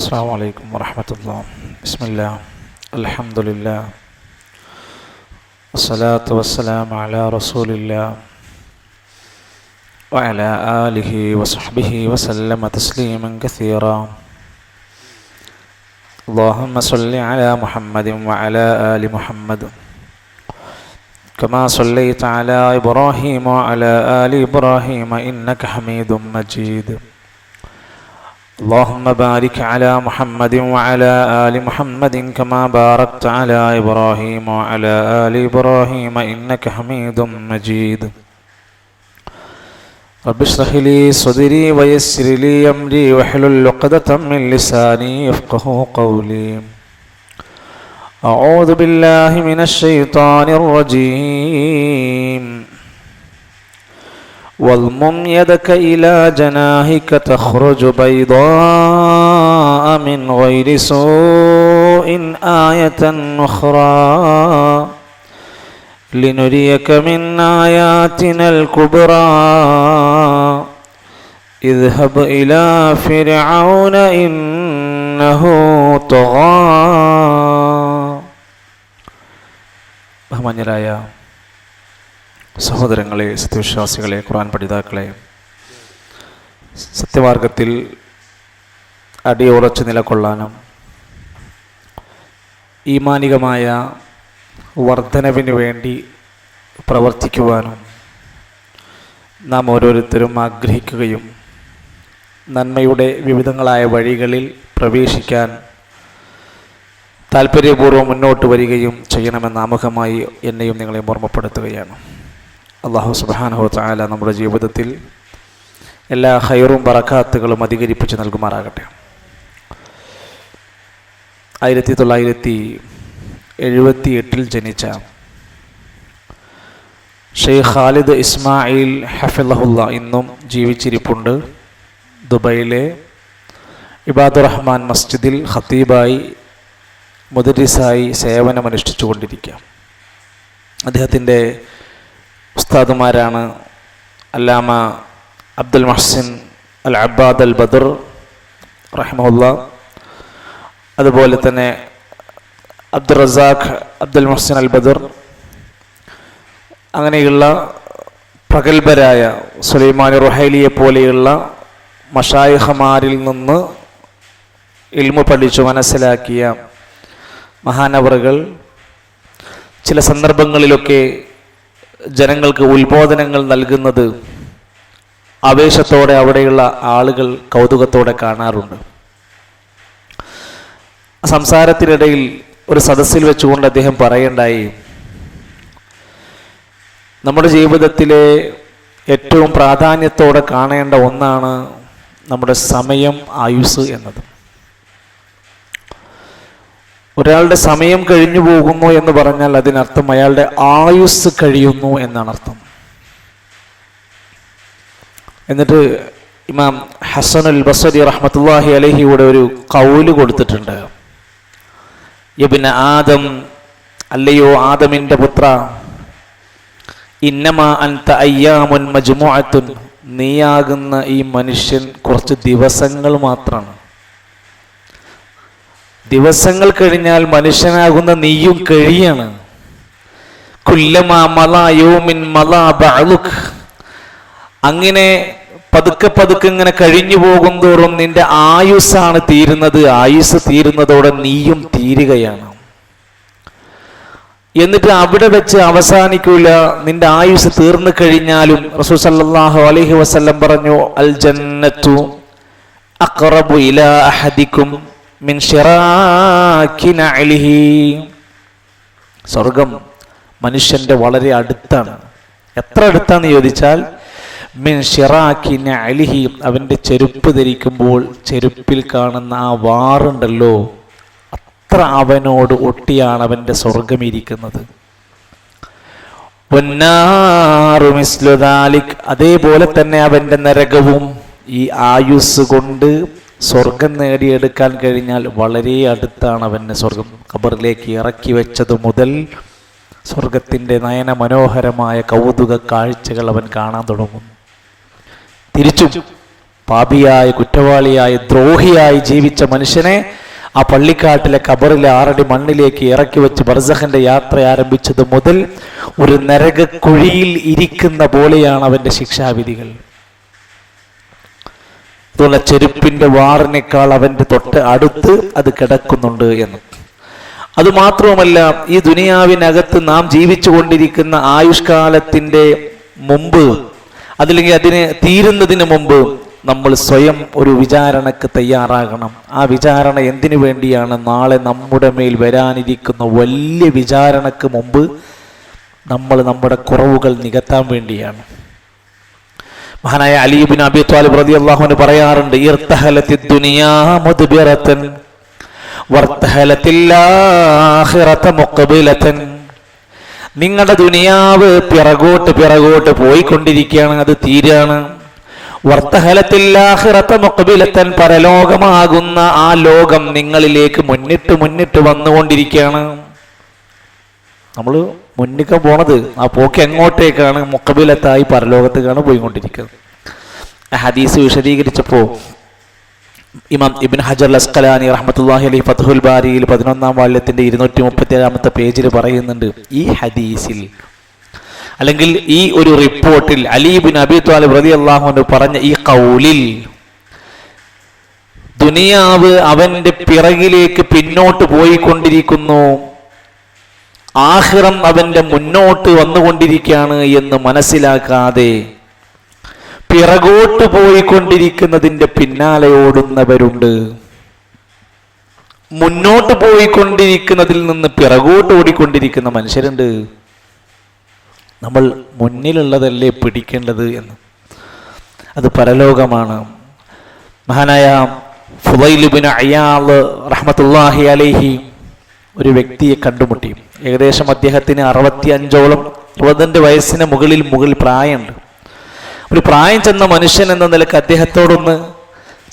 السلام عليكم ورحمة الله. بسم الله، الحمد لله، والصلاة والسلام على رسول الله وعلى آله وصحبه وسلم تسليما كثيرا. اللهم صل على محمد وعلى آل محمد كما صليت على إبراهيم وعلى آل إبراهيم إنك حميد مجيد. اللهم بارك على محمد وعلى آل محمد كما باركت على إبراهيم وعلى آل إبراهيم إنك حميد مجيد. رب اشرح لي صدري ويسر لي أمري واحلل عقدة من لساني يفقهوا قولي. أعوذ بالله من الشيطان الرجيم. واضمم يدك إلى جناحك تخرج بيضاء من غير سوء آية أخرى لنريك من آياتنا الكبرى اذهب إلى فرعون إنه طغى. ബഹുമാന്യരായ സഹോദരങ്ങളെ, സത്യവിശ്വാസികളെ, ഖുർആൻ പഠിതാക്കളെ, സത്യമാർഗത്തിൽ അടിയുറച്ച് നിലകൊള്ളാനും ഈമാനികമായ വർധനവിന് വേണ്ടി പ്രവർത്തിക്കുവാനും നാം ഓരോരുത്തരും ആഗ്രഹിക്കുകയും നന്മയുടെ വിവിധങ്ങളായ വഴികളിൽ പ്രവേശിക്കാൻ താല്പര്യപൂർവ്വം മുന്നോട്ട് വരികയും ചെയ്യണമെന്ന് ആമുഖമായി എന്നെയും നിങ്ങളെയും ഓർമ്മപ്പെടുത്തുകയാണ്. അല്ലാഹു സുബ്ഹാനഹു വ തആല നമ്മുടെ ജീവിതത്തിൽ എല്ലാ ഖൈറും ബറകാത്തുകളും അധികരിപ്പിച്ച് നൽകുമാറാകട്ടെ. 1978 ജനിച്ച ഷെയ്ഖ് ഖാലിദ് ഇസ്മായിൽ ഹഫിളഹുല്ല ഇന്നും ജീവിച്ചിരിപ്പുണ്ട്. ദുബൈയിലെ ഇബാദുർ റഹ്മാൻ മസ്ജിദിൽ ഖത്തീബായി മുദരിസായി സേവനമനുഷ്ഠിച്ചു കൊണ്ടിരിക്കുക. അദ്ദേഹത്തിൻ്റെ ഉസ്താദുമാരാണ് അല്ലാമ അബ്ദുൽ മുഹ്സിൻ അൽ അബ്ബാദ് അൽ ബദർ റഹിമഹുല്ല, അതുപോലെ തന്നെ അബ്ദുൽ റസാഖ് അബ്ദുൽ മുഹ്സിൻ അൽ ബദർ, അങ്ങനെയുള്ള പ്രഗത്ഭരായ സുലൈമാൻ റുഹൈലിയെ പോലെയുള്ള മശായിഖമാരിൽ നിന്ന് ഇൽമു പഠിച്ചു മനസ്സിലാക്കിയ മഹാനവറുകൾ ചില സന്ദർഭങ്ങളിലൊക്കെ ജനങ്ങൾക്ക് ഉത്ബോധനങ്ങൾ നൽകുന്നത് ആവേശത്തോടെ അവിടെയുള്ള ആളുകൾ കൗതുകത്തോടെ കാണാറുണ്ട്. സംസാരത്തിനിടയിൽ ഒരു സദസ്സിൽ വെച്ചുകൊണ്ട് അദ്ദേഹം പറയണ്ടായി, നമ്മുടെ ജീവിതത്തിലെ ഏറ്റവും പ്രാധാന്യത്തോടെ കാണേണ്ട ഒന്നാണ് നമ്മുടെ സമയം, ആയുസ് എന്നത്. ഒരാളുടെ സമയം കഴിഞ്ഞു പോകുന്നു എന്ന് പറഞ്ഞാൽ അതിനർത്ഥം അയാളുടെ ആയുസ് കഴിയുന്നു എന്നാണ് അർത്ഥം. എന്നിട്ട് ഇമാം ഹസൻ അൽ ബസരി റഹ്മത്തുള്ളാഹി അലൈഹിയുടെ ഒരു ഖൗല് കൊടുത്തിട്ടുണ്ട്. ഇബ്ന ആദം, അല്ലയോ ആദമിൻ്റെ പുത്ര, ഇന്നമാ അൻത അയ്യാമുൻ മജ്മുഅത്തുൻ, നീയാകുന്ന ഈ മനുഷ്യൻ കുറച്ച് ദിവസങ്ങൾ മാത്രമാണ്. ദിവസങ്ങൾ കഴിഞ്ഞാൽ മനുഷ്യനാകുന്ന നീയും കഴിയാണ്. കുല്ലമാ മലാ യൗമിൻ മലാ ബഅലുക്, അങ്ങനെ പതുക്കെ പതുക്കെ ഇങ്ങനെ കഴിഞ്ഞു പോകും തോറും നിന്റെ ആയുസ്സാണ് തീരുന്നത്. ആയുസ് തീരുന്നതോടെ നീയും തീരുകയാണ്. എന്നിട്ട് അവിടെ വെച്ച് അവസാനിക്കൂല, നിന്റെ ആയുസ് തീർന്നു കഴിഞ്ഞാലും റസൂൽ സല്ലല്ലാഹു അലൈഹി വസല്ലം പറഞ്ഞു, അൽ ജന്നത്തു അഖറബു ഇലാ അഹദിക്കും മിൻ ശിറാക്കി നഅലിഹി, സ്വർഗം മനുഷ്യന്റെ വളരെ അടുത്താണ്. എത്ര അടുത്താന്ന് ചോദിച്ചാൽ മിൻ ശിറാക്കി നഅലിഹി, അവന്റെ ചെരുപ്പ് ധരിക്കുമ്പോൾ ചെരുപ്പിൽ കാണുന്ന ആ വാറുണ്ടല്ലോ, അത്ര അവനോട് ഒട്ടിയാണ് അവന്റെ സ്വർഗം ഇരിക്കുന്നത്. വന്നാറു മിസ്ലു ദാലിക്, അതേപോലെ തന്നെ അവന്റെ നരകവും ഈ ആയുസ് കൊണ്ട് സ്വർഗം നേടിയെടുക്കാൻ കഴിഞ്ഞാൽ വളരെ അടുത്താണ് അവന് സ്വർഗം. ഖബറിലേക്ക് ഇറക്കി വെച്ചത് മുതൽ സ്വർഗത്തിൻ്റെ നയന മനോഹരമായ കൗതുക കാഴ്ചകൾ അവൻ കാണാൻ തുടങ്ങും. തിരിച്ചും പാപിയായ, കുറ്റവാളിയായ, ദ്രോഹിയായി ജീവിച്ച മനുഷ്യനെ ആ പള്ളിക്കാട്ടിലെ ഖബറിലെ 6 അടി മണ്ണിലേക്ക് ഇറക്കി വെച്ച് ബർസഖിന്റെ യാത്ര ആരംഭിച്ചത് മുതൽ ഒരു നരകക്കുഴിയിൽ ഇരിക്കുന്ന പോലെയാണ് അവന്റെ ശിക്ഷാവിധികൾ. അതുകൊണ്ട് ചെരുപ്പിന്റെ വാറിനേക്കാൾ അവന്റെ തൊട്ട് അടുത്ത് അത് കിടക്കുന്നുണ്ട് എന്ന്. അതുമാത്രവുമല്ല, ഈ ദുനിയാവിനകത്ത് നാം ജീവിച്ചു കൊണ്ടിരിക്കുന്ന ആയുഷ്കാലത്തിന്റെ മുമ്പ്, അതല്ലെങ്കിൽ അതിന് തീരുന്നതിന് മുമ്പ് നമ്മൾ സ്വയം ഒരു വിചാരണക്ക് തയ്യാറാകണം. ആ വിചാരണ എന്തിനു വേണ്ടിയാണ്? നാളെ നമ്മുടെ മേൽ വരാനിരിക്കുന്ന വലിയ വിചാരണക്ക് മുമ്പ് നമ്മൾ നമ്മുടെ കുറവുകൾ നികത്താൻ വേണ്ടിയാണ്. മഹാനായ അലി ഇബ്നു അബീ ത്വാലിബ് റളിയല്ലാഹു അൻഹു പറയാറുണ്ട്, ഇർതഹലത്തിദ് ദുനിയാ മുദ്ബിറതൻ വർതഹലത്തിൽ ആഖിറത മുഖ്ബിലതൻ. നിങ്ങളുടെ ദുനിയാവ് പിറകോട്ട് പോയിക്കൊണ്ടിരിക്കുകയാണ്, അത് തീരാണ്. വർത്തഹലത്തിൽ ആഖിറത മുഖ്ബിലതൻ, പരലോകമാകുന്ന ആ ലോകം നിങ്ങളിലേക്ക് മുന്നിട്ട് വന്നുകൊണ്ടിരിക്കുകയാണ്. നമ്മൾ മുന്നിക്ക പോണത് ആ പോക്ക് എങ്ങോട്ടേക്കാണ്? മുഖ്ബിലത്തായി പരലോകത്തേക്കാണ് പോയിക്കൊണ്ടിരിക്കുന്നത്. ഹദീസ് വിശദീകരിച്ചപ്പോൾ ഇമാം ഇബ്നു ഹജർ അൽ അസ്ഖലാനി റഹ്മത്തുള്ളാഹി അലൈഹി ഫത്ഹുൽ ബാരിയിൽ 11-ാം വാല്യത്തിന്റെ 237-ാമത്തെ പേജിൽ പറയുന്നുണ്ട്, ഈ ഹദീസിൽ അല്ലെങ്കിൽ ഈ ഒരു റിപ്പോർട്ടിൽ അലി ഇബ്നു അബീ ത്വാലിബ് റളിയല്ലാഹു അൻഹു പറഞ്ഞ ഈ ഖൗലിൽ ദുനിയാവ് അവന്റെ പിറകിലേക്ക് പിന്നോട്ട് പോയിക്കൊണ്ടിരിക്കുന്നു, ആഖിറം അവന്റെ മുന്നോട്ട് വന്നുകൊണ്ടിരിക്കുകയാണ് എന്ന് മനസ്സിലാക്കാതെ പിറകോട്ട് പോയിക്കൊണ്ടിരിക്കുന്നതിന്റെ പിന്നാലെ ഓടുന്നവരുണ്ട്. മുന്നോട്ട് പോയിക്കൊണ്ടിരിക്കുന്നതിൽ നിന്ന് പിറകോട്ട് ഓടിക്കൊണ്ടിരിക്കുന്ന മനുഷ്യരുണ്ട്. നമ്മൾ മുന്നിലുള്ളതല്ലേ പിടിക്കേണ്ടത് എന്ന്. അത് പരലോകമാണ്. മഹാനായ ഫുളൈൽ ഇബ്നു അയാദ് റഹ്മത്തുള്ളാഹി അലൈഹി ഒരു വ്യക്തിയെ കണ്ടുമുട്ടി. ഏകദേശം അദ്ദേഹത്തിന് 65 വയസ്സിന് മുകളിൽ പ്രായമുണ്ട്. ഒരു പ്രായം ചെന്ന മനുഷ്യൻ എന്ന നിലക്ക് അദ്ദേഹത്തോടൊന്ന്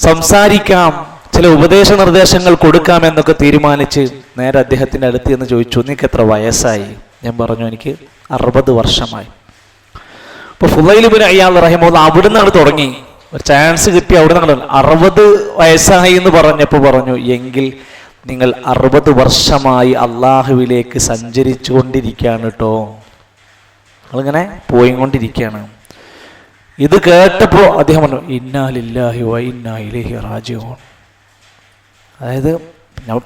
സംസാരിക്കാം, ചില ഉപദേശ നിർദ്ദേശങ്ങൾ കൊടുക്കാം എന്നൊക്കെ തീരുമാനിച്ച് നേരെ അദ്ദേഹത്തിൻ്റെ അടുത്ത് എന്ന് ചോദിച്ചു, നിനക്ക് എത്ര വയസ്സായി? ഞാൻ പറഞ്ഞു, എനിക്ക് 60 വർഷമായി. അപ്പോൾ ഫുളൈൽ ഇബ്നു അയാദ് റഹിമഹുല്ലാഹ് അവിടുന്നാണ് തുടങ്ങി. ഒരു ചാൻസ് കിട്ടി അവിടുന്ന് 60 വയസ്സായി എന്ന് പറഞ്ഞപ്പോൾ പറഞ്ഞു, എങ്കിൽ നിങ്ങൾ 60 വർഷമായി അള്ളാഹുവിലേക്ക് സഞ്ചരിച്ചു കൊണ്ടിരിക്കുകയാണ് കേട്ടോ, നിങ്ങളിങ്ങനെ പോയിക്കൊണ്ടിരിക്കുകയാണ്. ഇത് കേട്ടപ്പോൾ അദ്ദേഹം പറഞ്ഞു, ഇന്നാ ലില്ലാഹി വ ഇന്നാ ഇലൈഹി റാജിഊൻ. അതായത്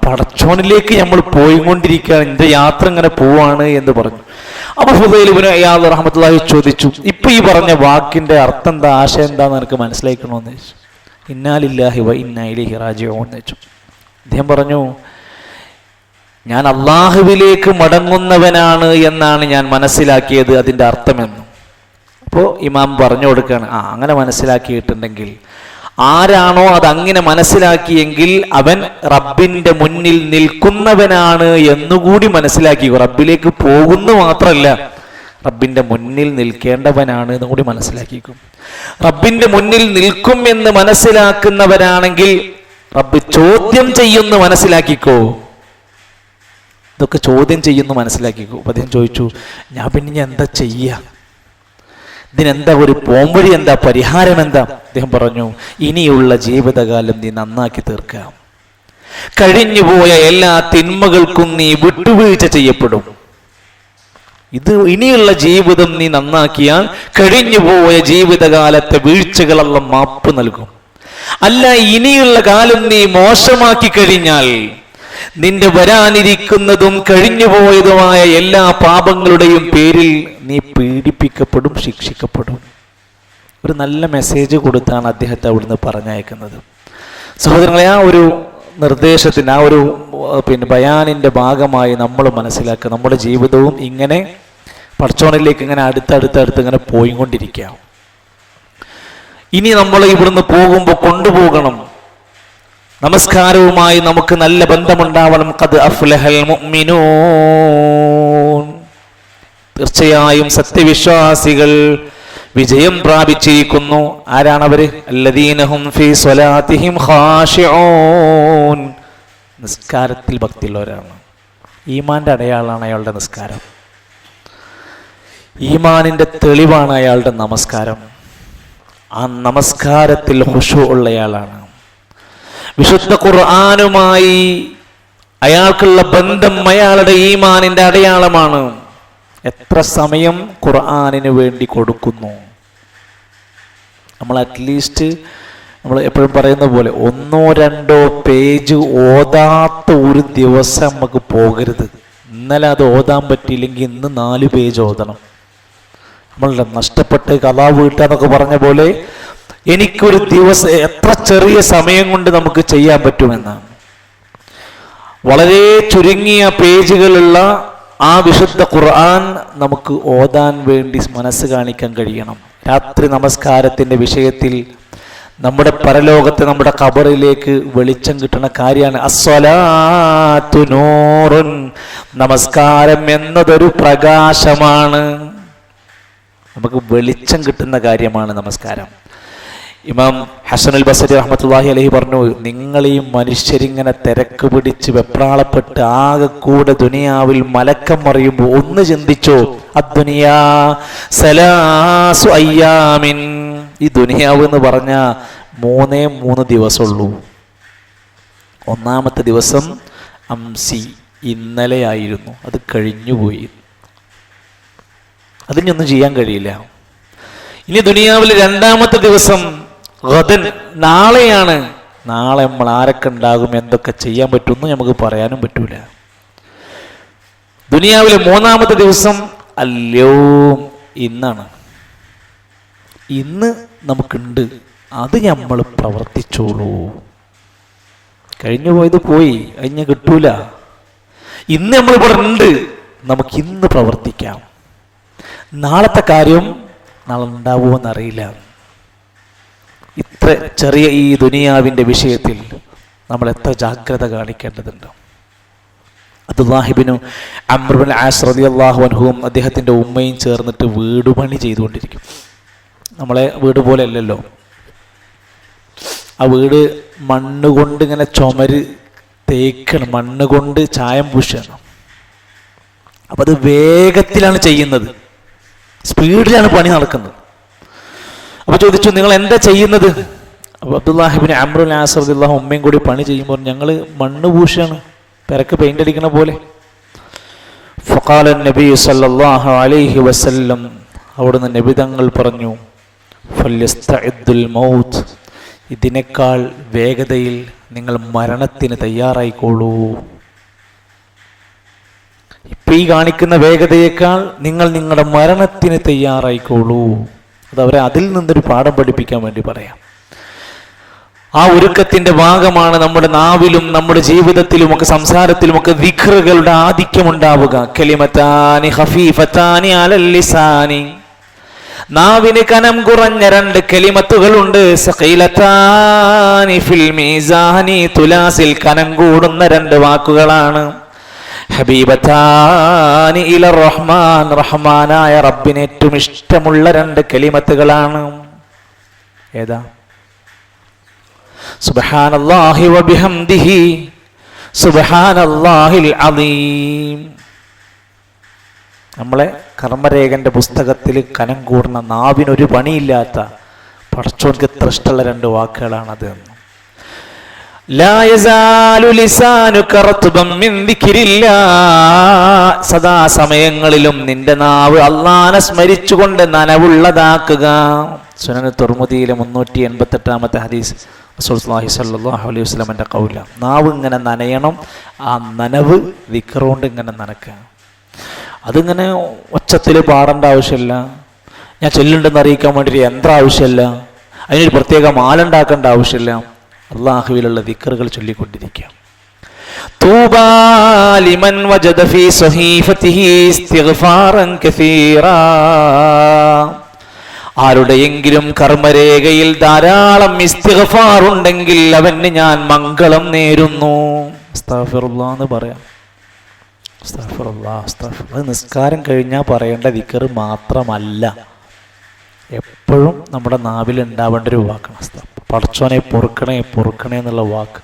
പടച്ചോനിലേക്ക് നമ്മൾ പോയിക്കൊണ്ടിരിക്കുകയാണ്, എൻ്റെ യാത്ര ഇങ്ങനെ പോവാണ് എന്ന് പറഞ്ഞു. അപ്പൊ ഫുളൈൽ ഇബ്നു അയാദ് റഹ്മത്തുള്ളാഹി ചോദിച്ചു, ഇപ്പൊ ഈ പറഞ്ഞ വാക്കിന്റെ അർത്ഥം എന്താ, ആശയം എന്താന്ന് എനിക്ക് മനസ്സിലാക്കണമെന്ന് ചോദിച്ചു. ഇന്നാ ലില്ലാഹി വ ഇന്നാ ഇലൈഹി റാജിഊൻ എന്ന് വെച്ചു. അദ്ദേഹം പറഞ്ഞു, ഞാൻ അള്ളാഹുവിലേക്ക് മടങ്ങുന്നവനാണ് എന്നാണ് ഞാൻ മനസ്സിലാക്കിയത് അതിൻ്റെ അർത്ഥമെന്ന്. അപ്പോൾ ഇമാം പറഞ്ഞു കൊടുക്കുകയാണ്, അങ്ങനെ മനസ്സിലാക്കിയിട്ടുണ്ടെങ്കിൽ ആരാണോ അതങ്ങനെ മനസ്സിലാക്കിയെങ്കിൽ അവൻ റബ്ബിന്റെ മുന്നിൽ നിൽക്കുന്നവനാണ് എന്നുകൂടി മനസ്സിലാക്കി. റബ്ബിലേക്ക് പോകുന്നു മാത്രമല്ല, റബ്ബിന്റെ മുന്നിൽ നിൽക്കേണ്ടവനാണ് എന്നും കൂടി മനസ്സിലാക്കിക്കും. റബ്ബിന്റെ മുന്നിൽ നിൽക്കും എന്ന് മനസ്സിലാക്കുന്നവരാണെങ്കിൽ റബ്ബ് ചോദ്യം ചെയ്യുന്നു മനസ്സിലാക്കിക്കോ. ഇതൊക്കെ ചോദ്യം ചെയ്യുന്നു മനസ്സിലാക്കിക്കോ. അപ്പം അദ്ദേഹം ചോദിച്ചു, ഞാൻ പിന്നെ എന്താ ചെയ്യുക, ഇതിനെന്താ ഒരു പോംവഴി, എന്താ പരിഹാരം എന്താ? അദ്ദേഹം പറഞ്ഞു, ഇനിയുള്ള ജീവിതകാലം നീ നന്നാക്കി തീർക്കാം. കഴിഞ്ഞുപോയ എല്ലാ തിന്മകൾക്കും നീ വിട്ടുവീഴ്ച ചെയ്യപ്പെടും. ഇത് ഇനിയുള്ള ജീവിതം നീ നന്നാക്കിയാൽ കഴിഞ്ഞുപോയ ജീവിതകാലത്തെ വീഴ്ചകളെല്ലാം മാപ്പ് നൽകും. അല്ല, ഇനിയുള്ള കാലം നീ മോശമാക്കി കഴിഞ്ഞാൽ നിന്റെ വരാനിരിക്കുന്നതും കഴിഞ്ഞുപോയതുമായ എല്ലാ പാപങ്ങളുടെയും പേരിൽ നീ പീഡിപ്പിക്കപ്പെടും, ശിക്ഷിക്കപ്പെടും. ഒരു നല്ല മെസ്സേജ് കൊടുത്താണ് അദ്ദേഹത്തെ അവിടുന്ന് പറഞ്ഞയക്കുന്നത്. സഹോദരങ്ങളെ, ആ ഒരു നിർദ്ദേശത്തിന്, ആ ഒരു ബയാനിൻ്റെ ഭാഗമായി നമ്മൾ മനസ്സിലാക്കുക, നമ്മുടെ ജീവിതവും ഇങ്ങനെ പടച്ചോനിലേക്ക് ഇങ്ങനെ അടുത്തടുത്ത് ഇങ്ങനെ പോയിക്കൊണ്ടിരിക്കുക. ഇനി നമ്മൾ ഇവിടുന്ന് പോകുമ്പോൾ കൊണ്ടുപോകണം, നമസ്കാരവുമായി നമുക്ക് നല്ല ബന്ധമുണ്ടാവണം. ഖദ് അഫ്ലഹൽ മുഅ്മിനൂൻ, തീർച്ചയായും സത്യവിശ്വാസികൾ വിജയം പ്രാപിച്ചിരിക്കുന്നു. ആരാണവര്? അല്ലദീനഹും ഫീ സ്വലാത്തിഹിം ഖാശിഊൻ, നിസ്കാരത്തിൽ ഭക്തിയുള്ളവരാണ്. ഈമാന്റെ അടയാളാണ് അയാളുടെ നിസ്കാരം, ഈമാനിന്റെ തെളിവാണ് അയാളുടെ നമസ്കാരം. ആ നമസ്കാരത്തിൽ ഖുശൂ ഉള്ളയാളാണ്. വിശുദ്ധ ഖുർആനുമായി അയാൾക്കുള്ള ബന്ധം അയാളുടെ ഈമാനിന്റെ അടയാളമാണ്. എത്ര സമയം ഖുർആനിന് വേണ്ടി കൊടുക്കുന്നു? നമ്മൾ അറ്റ്ലീസ്റ്റ് നമ്മൾ എപ്പോഴും പറയുന്ന പോലെ 1-2 പേജ് ഓതാത്ത ഒരു ദിവസം നമുക്ക് പോകരുത്. ഇന്നലെ അത് ഓതാൻ പറ്റിയില്ലെങ്കിൽ ഇന്ന് 4 പേജ് ഓതണം. നമ്മളുടെ നഷ്ടപ്പെട്ട് കഥാ വീട്ടാന്നൊക്കെ പറഞ്ഞ പോലെ എനിക്കൊരു ദിവസം എത്ര ചെറിയ സമയം കൊണ്ട് നമുക്ക് ചെയ്യാൻ പറ്റുമെന്നാണ്. വളരെ ചുരുങ്ങിയ പേജുകളുള്ള ആ വിശുദ്ധ ഖുർആൻ നമുക്ക് ഓതാൻ വേണ്ടി മനസ്സ് കാണിക്കാൻ കഴിയണം. രാത്രി നമസ്കാരത്തിന്റെ വിഷയത്തിൽ നമ്മുടെ പരലോകത്തെ നമ്മുടെ ഖബറിലേക്ക് വെളിച്ചം കിട്ടുന്ന കാര്യമാണ്. അസ്സലാത്തു നൂറുൻ, നമസ്കാരം എന്നതൊരു പ്രകാശമാണ്. നമുക്ക് വെളിച്ചം കിട്ടുന്ന കാര്യമാണ് നമസ്കാരം. ഇമാം ഹസനുൽ ബസരി റഹ്മത്തുള്ളാഹി അലൈഹി പറഞ്ഞു, നിങ്ങൾ ഈ മനുഷ്യരിങ്ങനെ തിരക്ക് പിടിച്ച് വെപ്രാളപ്പെട്ട് ആകെ കൂടെ ദുനിയാവിൽ മലക്കം മറിയുമ്പോൾ ഒന്ന് ചിന്തിച്ചോ, അദ്ദുനിയാ സലാസു അയ്യാമിൻ, ഈ ദുനിയാവ് എന്ന് പറഞ്ഞ 3 ദിവസമുള്ളൂ. ഒന്നാമത്തെ ദിവസം അംസി, ഇന്നലെയായിരുന്നു, അത് കഴിഞ്ഞുപോയി, അതിനൊന്നും ചെയ്യാൻ കഴിയില്ല. ഇനി ദുനിയാവിൽ 2ാമത്തെ ദിവസം ഗദൻ, നാളെയാണ്. നാളെ നമ്മൾ ആരൊക്കെ ഉണ്ടാകും, എന്തൊക്കെ ചെയ്യാൻ പറ്റുമെന്ന് നമുക്ക് പറയാനും പറ്റൂല. ദുനിയാവിലെ 3ാമത്തെ ദിവസം അല്യോം, ഇന്നാണ്. ഇന്ന് നമുക്കുണ്ട്, അത് നമ്മൾ പ്രവർത്തിച്ചോളൂ. കഴിഞ്ഞു പോയത് പോയി, അതിന് കിട്ടൂല. ഇന്ന് നമ്മളിവിടെ ഉണ്ട്, നമുക്കിന്ന് പ്രവർത്തിക്കാം. നാളത്തെ കാര്യം നാളെ ഉണ്ടാവുമോ എന്നറിയില്ല. ഇത്ര ചെറിയ ഈ ദുനിയാവിൻ്റെ വിഷയത്തിൽ നമ്മൾ എത്ര ജാഗ്രത കാണിക്കേണ്ടതുണ്ട്. അബ്ദുല്ലാഹി ഇബ്നു അംർ ഇബ്നുൽ ആസ് റളിയല്ലാഹു അൻഹുവും അദ്ദേഹത്തിൻ്റെ ഉമ്മയും ചേർന്നിട്ട് വീട് പണി ചെയ്തുകൊണ്ടിരിക്കും. നമ്മളെ വീട് പോലെ അല്ലല്ലോ. ആ വീട് മണ്ണ് കൊണ്ട് ഇങ്ങനെ ചുമര് തേക്കണം, മണ്ണ് കൊണ്ട് ചായം പൂശണം. അപ്പം അത് വേഗത്തിലാണ് ചെയ്യുന്നത്, സ്പീഡിലാണ് പണി നടക്കുന്നത്. അപ്പോൾ ചോദിച്ചു, നിങ്ങൾ എന്താ ചെയ്യുന്നത്? അപ്പോൾ അബ്ദുല്ലാഹി ഇബ്നു അംർ ഇബ്നുൽ ആസ് റളിയല്ലാഹു ഉമ്മയും കൂടി പണി ചെയ്യുമ്പോൾ ഞങ്ങൾ മണ്ണ് പൂശാണ്, പെരക്ക് പെയിന്റ് അടിക്കണ പോലെ. ഫഖാല നബി സല്ലല്ലാഹു അലൈഹി വസല്ലം, അവിടുന്ന് നബി തങ്ങൾ പറഞ്ഞു, ഫല്യസ്തഇദ്ദുൽ മൗത്ത്, ഇതിനേക്കാൾ വേഗതയിൽ നിങ്ങൾ മരണത്തിന് തയ്യാറായിക്കോളൂ. ഇപ്പം ഈ കാണിക്കുന്ന വേഗതയേക്കാൾ നിങ്ങൾ നിങ്ങളുടെ മരണത്തിന് തയ്യാറായിക്കോളൂ. അതവരെ അതിൽ നിന്നൊരു പാഠം പഠിപ്പിക്കാൻ വേണ്ടി പറയാം. ആ ഒരുക്കത്തിന്റെ ഭാഗമാണ് നമ്മുടെ നാവിലും നമ്മുടെ ജീവിതത്തിലുമൊക്കെ സംസാരത്തിലുമൊക്കെ ദിക്റുകളുടെ ആധിക്യമുണ്ടാവുക. കലിമത്താനി ഖഫീഫത്താനി അലൽ ലിസാനി, നാവിന് കനം കുറഞ്ഞ 2 കലിമത്തുകളുണ്ട്. സഖീലത്താനി ഫിൽ മീസാനി, തുലാസിൽ കനം കൂടുന്ന 2 വാക്കുകളാണ്. ഹബീബത്താനി ഇലർ റഹ്മാൻ, റഹ്മാനായ റബ്ബിന് ഏറ്റവും ഇഷ്ടമുള്ള 2 കലിമത്തുകളാണ്. ഏതാ? സുബ്ഹാനല്ലാഹി വബിഹംദിഹി സുബ്ഹാനല്ലാഹിൽ അദീം. നമ്മളെ കർമ്മരേഖന്റെ പുസ്തകത്തിൽ കനം കൂടുന്ന, നാവിനൊരു പണിയില്ലാത്ത പടച്ചോൻക്ക് എത്ര ഇഷ്ടമുള്ള 2 വാക്കുകളാണത്. ലാ യസാലു ലിസാനുക റത്ബൻ മിൻ ദിക്രില്ലാഹ്, സദാസമയങ്ങളിലും നിന്റെ നാവ് അല്ലാഹനെ സ്മരിച്ചുകൊണ്ട് നനവുള്ളതാക്കുക. സുനൻ തുർമുദിയിലെ 388-ാമത്തെ ഹദീസ്, റസൂലുള്ളാഹി സ്വല്ലല്ലാഹു അലൈഹി വസല്ലമയുടെ ഖൗല. നാവ് ഇങ്ങനെ നനയണം, ആ നനവ് ദിക്റുകൊണ്ട് ഇങ്ങനെ നനക്കുക. അതിങ്ങനെ ഒച്ചത്തിൽ പാടേണ്ട ആവശ്യമില്ല, ഞാൻ ചൊല്ലുണ്ടെന്ന് അറിയിക്കാൻ വേണ്ടി യന്ത്രം ആവശ്യമില്ല, അതിനൊരു പ്രത്യേക മാലുണ്ടാക്കേണ്ട ആവശ്യമില്ല. അള്ളാഹുവിലുള്ള ദിക്റുകൾ ചൊല്ലിക്കൊണ്ടിരിക്കുക. തൂബാ ലിമൻ വജദ ഫീ സ്വഹീഫതിഹി ഇസ്തിഗ്ഫാറൻ കസീറാ, ആരുടെയെങ്കിലും കർമ്മരേഖയിൽ ധാരാളം ഇസ്തിഗ്ഫാർ ഉണ്ടെങ്കിൽ അവന് ഞാൻ മംഗളം നേരുന്നു. അസ്തഗ്ഫിറുല്ലാഹ് എന്ന് പറയാം. അസ്തഗ്ഫിറുല്ലാഹ്, അസ്തഗ്ഫിറുല്ലാഹ്. അത് നിസ്കാരം കഴിഞ്ഞാൽ പറയേണ്ട ദിക്ർ മാത്രമല്ല, എപ്പോഴും നമ്മുടെ നാവിൽ ഉണ്ടാവേണ്ട ഒരു വാക്കാണ്. പടച്ചോനെ പൊറുക്കണേ പൊറുക്കണേ എന്നുള്ള വാക്ക്.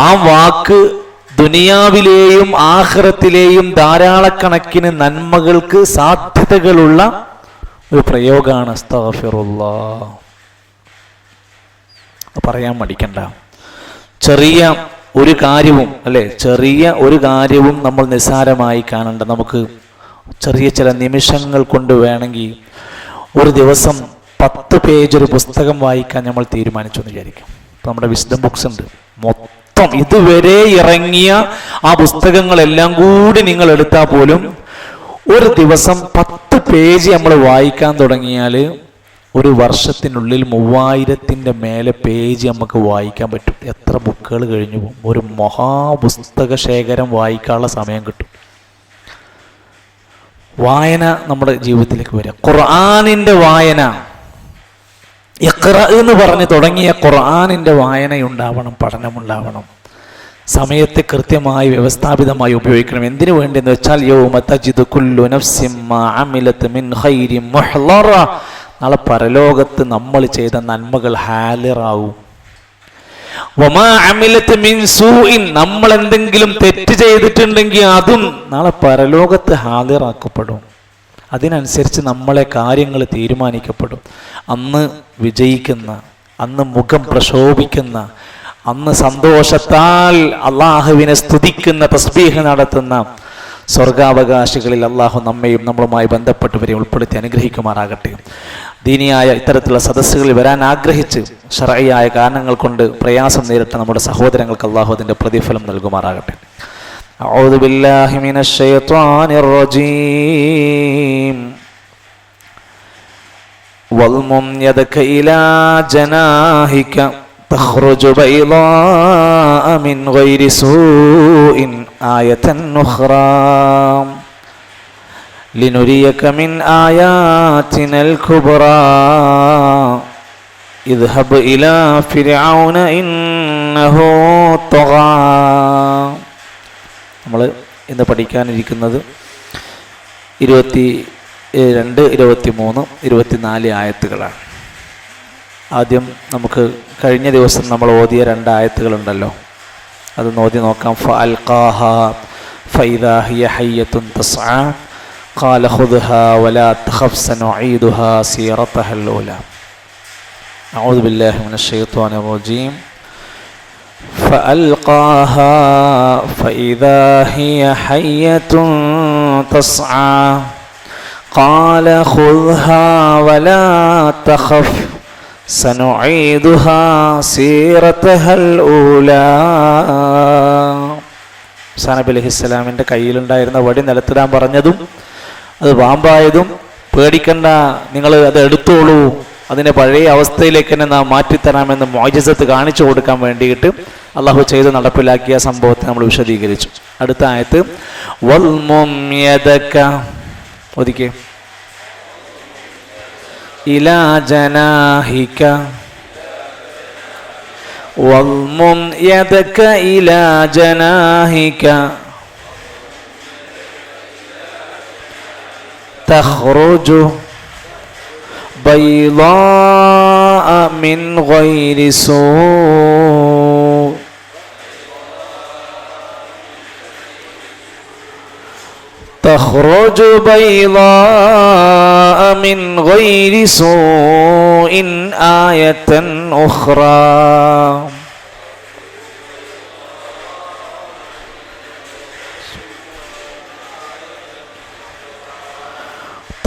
ആ വാക്ക് ദുനിയാവിലെയും ആഖിറത്തിലെയും ധാരാളക്കണക്കിന് നന്മകൾക്ക് സാധ്യതകളുള്ള ഒരു പ്രയോഗമാണ്. അസ്തഗ്ഫിറുല്ലാഹ്. പറയാൻ മടിക്കണ്ട. ചെറിയ ഒരു കാര്യവും ചെറിയ ഒരു കാര്യവും നമ്മൾ നിസ്സാരമായി കാണണ്ട. നമുക്ക് ചെറിയ ചില നിമിഷങ്ങൾ കൊണ്ട് വേണമെങ്കിൽ ഒരു ദിവസം 10 പേജ് ഒരു പുസ്തകം വായിക്കാൻ നമ്മൾ തീരുമാനിച്ചു എന്ന് വിചാരിക്കും. ഇപ്പം നമ്മുടെ വിസ്ഡം ബുക്സ് ഉണ്ട്, മൊത്തം ഇതുവരെ ഇറങ്ങിയ ആ പുസ്തകങ്ങളെല്ലാം കൂടി നിങ്ങൾ എടുത്താൽ പോലും ഒരു ദിവസം 10 പേജ് നമ്മൾ വായിക്കാൻ തുടങ്ങിയാൽ ഒരു വർഷത്തിനുള്ളിൽ 3000-ന്റെ മേലെ പേജ് നമുക്ക് വായിക്കാൻ പറ്റും. എത്ര ബുക്കുകൾ കഴിഞ്ഞു പോകും. ഒരു മഹാപുസ്തക ശേഖരം വായിക്കാനുള്ള സമയം കിട്ടും. വായന നമ്മുടെ ജീവിതത്തിലേക്ക് വരിക. ഖുർആനിന്റെ വായന, ഇഖ്റ എന്ന് പറഞ്ഞ് തുടങ്ങിയ ഖുർആനിന്റെ വായനയുണ്ടാവണം, പഠനമുണ്ടാവണം. സമയത്തെ കൃത്യമായി വ്യവസ്ഥാപിതമായി ഉപയോഗിക്കണം. എന്തിനു വേണ്ടിയെന്ന് വെച്ചാൽ യൗമ തജിദു കുല്ലു നഫ്സിൻ മാ അമിലത് മിൻ ഖൈരിൻ മുഹ്ളറ, നാളെ പരലോകത്ത് നമ്മൾ ചെയ്ത നന്മകൾ ഹാലിറാവും. വമാ അമിലത് മിൻ സൂഇൻ, നമ്മൾ എന്തെങ്കിലും തെറ്റ് ചെയ്തിട്ടുണ്ടെങ്കിൽ അതും നാളെ പരലോകത്ത് ഹാലിറാക്കപ്പെടും. അതിനനുസരിച്ച് നമ്മളെ കാര്യങ്ങൾ തീരുമാനിക്കപ്പെടും. അന്ന് വിജയിക്കുന്ന, അന്ന് മുഖം പ്രശോഭിക്കുന്ന, അന്ന് സന്തോഷത്താൽ അള്ളാഹുവിനെ സ്തുതിക്കുന്ന, തസ്ബീഹ് നടത്തുന്ന സ്വർഗാവകാശികളിൽ അള്ളാഹു നമ്മയും നമ്മളുമായി ബന്ധപ്പെട്ടവരെ ഉൾപ്പെടുത്തി അനുഗ്രഹിക്കുമാറാകട്ടെ. ദീനിയായ ഇത്തരത്തിലുള്ള സദസ്സുകളിൽ വരാൻ ആഗ്രഹിച്ച് ശർഈയായ കാരണങ്ങൾ കൊണ്ട് പ്രയാസം നേരിട്ട നമ്മുടെ സഹോദരങ്ങൾക്ക് അള്ളാഹു അതിൻ്റെ പ്രതിഫലം നൽകുമാറാകട്ടെ. അഊദു ബില്ലാഹി മിനശ് ശൈത്വാനിർ റജീം. വൽമും യദക ഇലാ ജനാഹിക തഖ്റുജു ബൈളാഅ മിൻ ഗൈരി സൂഇൻ ആയതൻ ഉഖ്റാ ലിനുരിയക മിൻ ആയാതിനൽ കുബ്റാ ഇദ്ഹബ് ഇലാ ഫിർഔന ഇന്നഹു തഗാ. നമ്മൾ ഇന്ന് പഠിക്കാനിരിക്കുന്നത് 22, 23, 24 ആയത്തുകളാണ്. ആദ്യം നമുക്ക് കഴിഞ്ഞ ദിവസം നമ്മൾ ഓതിയ 2 ആയത്തുകളുണ്ടല്ലോ, അത് ഓതി നോക്കാം. ഫഅൽഖാഹ ഫഇദാ ഹിയ ഹയ്യത്തുൻ തസ്ആ ഖാല ഖുദ്ഹാ വലാ തഖഫ് സനുഈദുഹാ സീറതഹൽ ഊലാ. അഊദു ബില്ലാഹി മിനശ് ശൈത്വാനിർ റജീം. فألقاها فإذا هي حية تسعى قال خذها ولا تخف سنعيدها سيرتها الأولى. മൂസാ നബി അലൈഹിസ്സലാമിൻ്റെ കയ്യിലുണ്ടായിരുന്ന വടി നിലത്തിടാൻ പറഞ്ഞതും അത് പാമ്പായതും പേടിക്കണ്ട, നിങ്ങൾ അത് എടുത്തോളൂ, അതിനെ പഴയ അവസ്ഥയിലേക്ക് തന്നെ നാം മാറ്റിത്തരാമെന്ന് മുഅ്ജിസത്ത് കാണിച്ചു കൊടുക്കാൻ വേണ്ടിയിട്ട് അള്ളാഹു ചെയ്ത് നടപ്പിലാക്കിയ സംഭവത്തെ നമ്മൾ വിശദീകരിച്ചു. അടുത്ത ആയത്ത് വൽമും യദക, ഒതുക്കെ, ഇലാ ജനാഹിക, വൽമും യദക ഇലാ ജനാഹിക തഖ്റുജു بيضاء من غير سوء تخرج بيضاء من غير سوء آية أخرى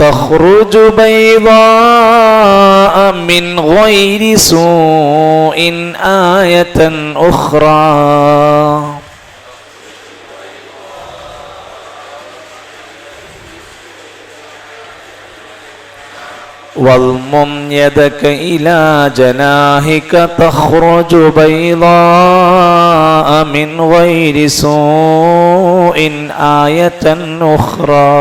تخرج بيضاء من غير سوء آية أخرى واضمم يدك إلى جناحك تخرج بيضاء من غير سوء آية أخرى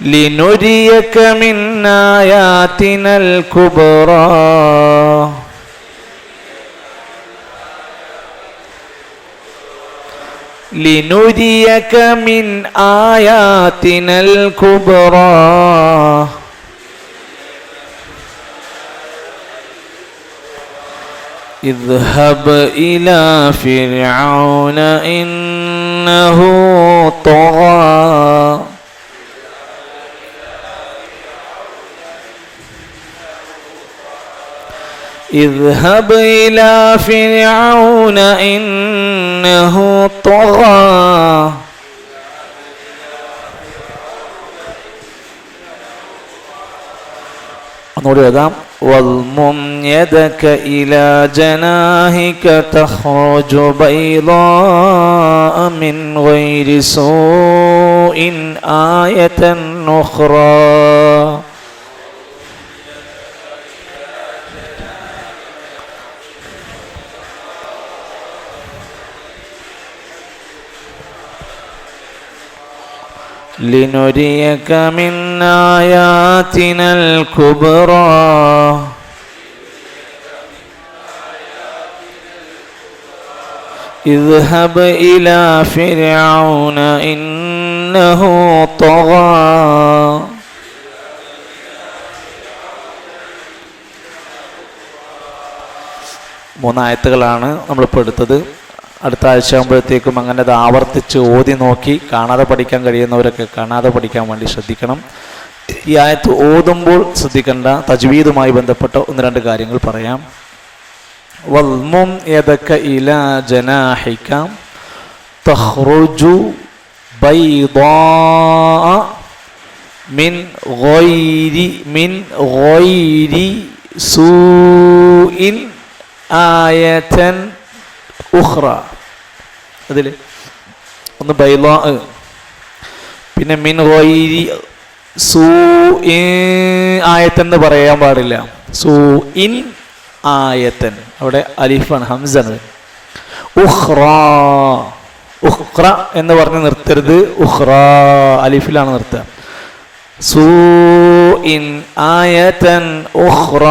لنريك من آياتنا الكبرى لنريك من آياتنا الكبرى اذهب إلى فرعون إنه طغى اذهب إلى فرعون إنه طغى ഒന്നുകൂടി എഴുതാം واضمم يدك إلى جناحك تخرج بيضاء من غير سوء آية أخرى لنريك من آياتنا الكبرى اذهب إلى فرعون إنه طغى മൂന്നായത്തുകളാണ് നമ്മളിപ്പോൾ എടുത്തത്. അടുത്ത ആഴ്ച ആകുമ്പോഴത്തേക്കും അങ്ങനെ അത് ആവർത്തിച്ച് ഓതി നോക്കി കാണാതെ പഠിക്കാൻ കഴിയുന്നവരൊക്കെ കാണാതെ പഠിക്കാൻ വേണ്ടി ശ്രദ്ധിക്കണം. ഈ ആയത്ത് ഓതുമ്പോൾ ശ്രദ്ധിക്കേണ്ട തജ്വീദുമായി ബന്ധപ്പെട്ട ഒന്ന് രണ്ട് കാര്യങ്ങൾ പറയാം. വൽമും യദക ഇലാ ജനാഹിക തഖ്റുജു ബൈദാഅ മിൻ ഗൈരി സൂഇൻ ആയതൻ ഉഖ്റ. അതിൽ ഒന്ന് ബൈളാ, പിന്നെ മിൻ ഗൈരി സൂഇൻ ആയതൻ എന്ന് പറയാൻ പാടില്ല. സൂഇൻ ആയതൻ, അവിടെ അലിഫാണ്, ഹംസാണ്. ഉഖ്റ ഉഖ്റ എന്ന് പറഞ്ഞ് നിർത്തരുത്, ഉഖ്റ അലിഫിലാണ് നിർത്തുക. സൂഇൻ ആയതൻ ഉഖ്റ